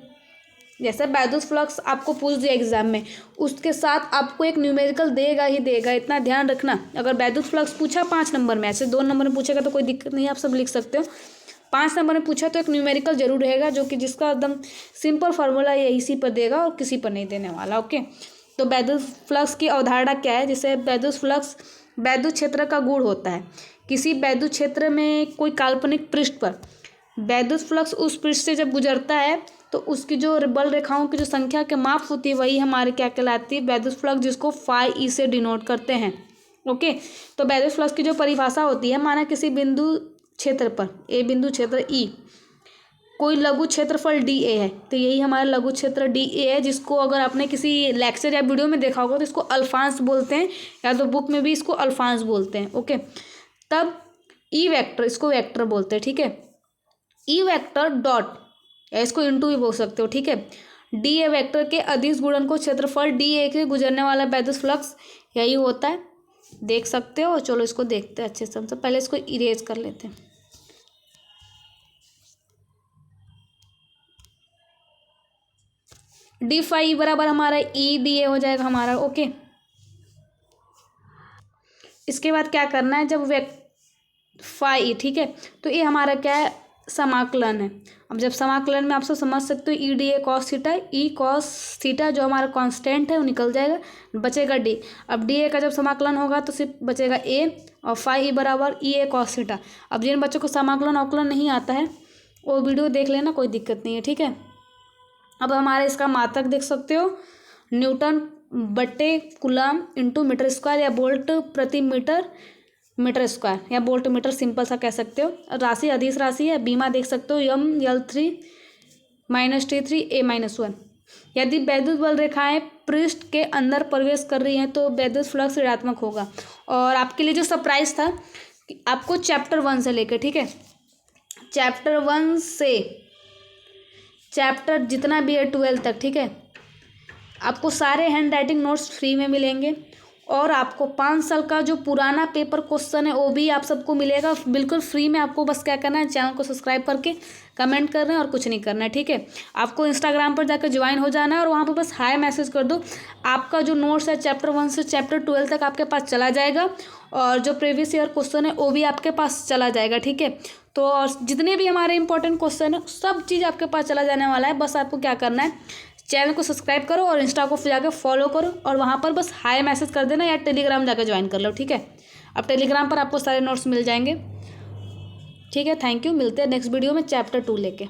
जैसे वैद्युत फ्लक्स आपको पूछ दिया एग्जाम में, उसके साथ आपको एक न्यूमेरिकल देगा ही देगा, इतना ध्यान रखना। अगर वैद्युत फ्लक्स पूछा 5 नंबर में, ऐसे 2 नंबर में पूछेगा तो कोई दिक्कत नहीं, आप सब लिख सकते हो। 5 नंबर में पूछा तो एक न्यूमेरिकल जरूर रहेगा, जो कि जिसका एकदम सिंपल फार्मूला ये इसी पर देगा और किसी पर नहीं देने वाला। ओके, तो वैद्युत फ्लक्स की अवधारणा क्या है, जैसे वैद्युत फ्लक्स वैद्युत क्षेत्र का गुण होता है। किसी वैद्युत क्षेत्र में कोई काल्पनिक पृष्ठ पर वैद्युत फ्लक्स उस पृष्ठ से जब गुजरता है तो उसकी जो बल रेखाओं की जो संख्या के माप होती है वही हमारे क्या कहलाती है, वैद्युत फ्लक्स, जिसको φE से डिनोट करते हैं। ओके, तो वैद्युत फ्लक्स की जो परिभाषा होती है, माना किसी बिंदु क्षेत्र पर, ए बिंदु क्षेत्र E कोई लघु क्षेत्रफल DA है, तो यही हमारा लघु क्षेत्र DA है, जिसको अगर आपने किसी लेक्चर या वीडियो में देखा होगा तो इसको अल्फांस बोलते हैं, या तो बुक में भी इसको अल्फांस बोलते हैं। ओके, तब E वेक्टर, इसको वेक्टर बोलते हैं, ठीक है। E वेक्टर डॉट, या इसको इंटू भी बोल सकते हो, ठीक है। DA वेक्टर के अदिश गुणन को क्षेत्रफल DA के गुजरने वाला वैद्युत फ्लक्स यही होता है, देख सकते हो। चलो इसको देखते हैं अच्छे से, हमसे पहले इसको इरेज कर लेते हैं। d∅ बराबर हमारा EDA हो जाएगा हमारा। ओके, इसके बाद क्या करना है, जब φE, ठीक है, तो ये हमारा क्या है, समाकलन है। अब जब समाकलन में आप सब समझ सकते हो E D A cos theta, E cos theta जो हमारा कांस्टेंट है वो निकल जाएगा, बचेगा डी। अब डी ए का जब समाकलन होगा तो सिर्फ बचेगा ए और फाई ई बराबर ई ए कॉस थीटा। अब जिन बच्चों को समाकलन अवकलन नहीं आता है वो वीडियो देख लेना, कोई दिक्कत नहीं है, ठीक है। अब हमारे इसका मात्रक देख सकते हो, न्यूटन बटे कूलम इंटू मीटर स्क्वायर या वोल्ट प्रति मीटर स्क्वायर या वोल्ट मीटर, सिंपल सा कह सकते हो। राशि अदिश राशि है, बीमा देख सकते हो M L3-T3A-1। यदि वैद्युत बल रेखाएं पृष्ठ के अंदर प्रवेश कर रही हैं तो वैद्युत फ्लक्स ऋणात्मक होगा। और आपके लिए जो सरप्राइज था कि आपको चैप्टर 1 से लेकर, ठीक है, चैप्टर 1 से चैप्टर जितना भी है 12 तक, ठीक है, आपको सारे हैंड राइटिंग नोट्स फ्री में मिलेंगे और आपको 5 साल का जो पुराना पेपर क्वेश्चन है वो भी आप सबको मिलेगा बिल्कुल फ्री में। आपको बस क्या करना है, चैनल को सब्सक्राइब करके कमेंट करना है और कुछ नहीं करना है, ठीक है। आपको इंस्टाग्राम पर जाकर ज्वाइन हो जाना है और वहाँ पर बस हाय मैसेज कर दो, आपका जो नोट्स है चैप्टर 1 से चैप्टर 12 तक आपके पास चला जाएगा और जो प्रीवियस ईयर क्वेश्चन है वो भी आपके पास चला जाएगा, ठीक है। तो और जितने भी हमारे इंपॉर्टेंट क्वेश्चन है सब चीज़ आपके पास चला जाने वाला है। बस आपको क्या करना है, चैनल को सब्सक्राइब करो और इंस्टा को जाकर फॉलो करो और वहाँ पर बस हाय मैसेज कर देना या टेलीग्राम जाकर ज्वाइन कर लो, ठीक है। अब टेलीग्राम पर आपको सारे नोट्स मिल जाएंगे, ठीक है। थैंक यू, मिलते हैं नेक्स्ट वीडियो में चैप्टर 2 लेके।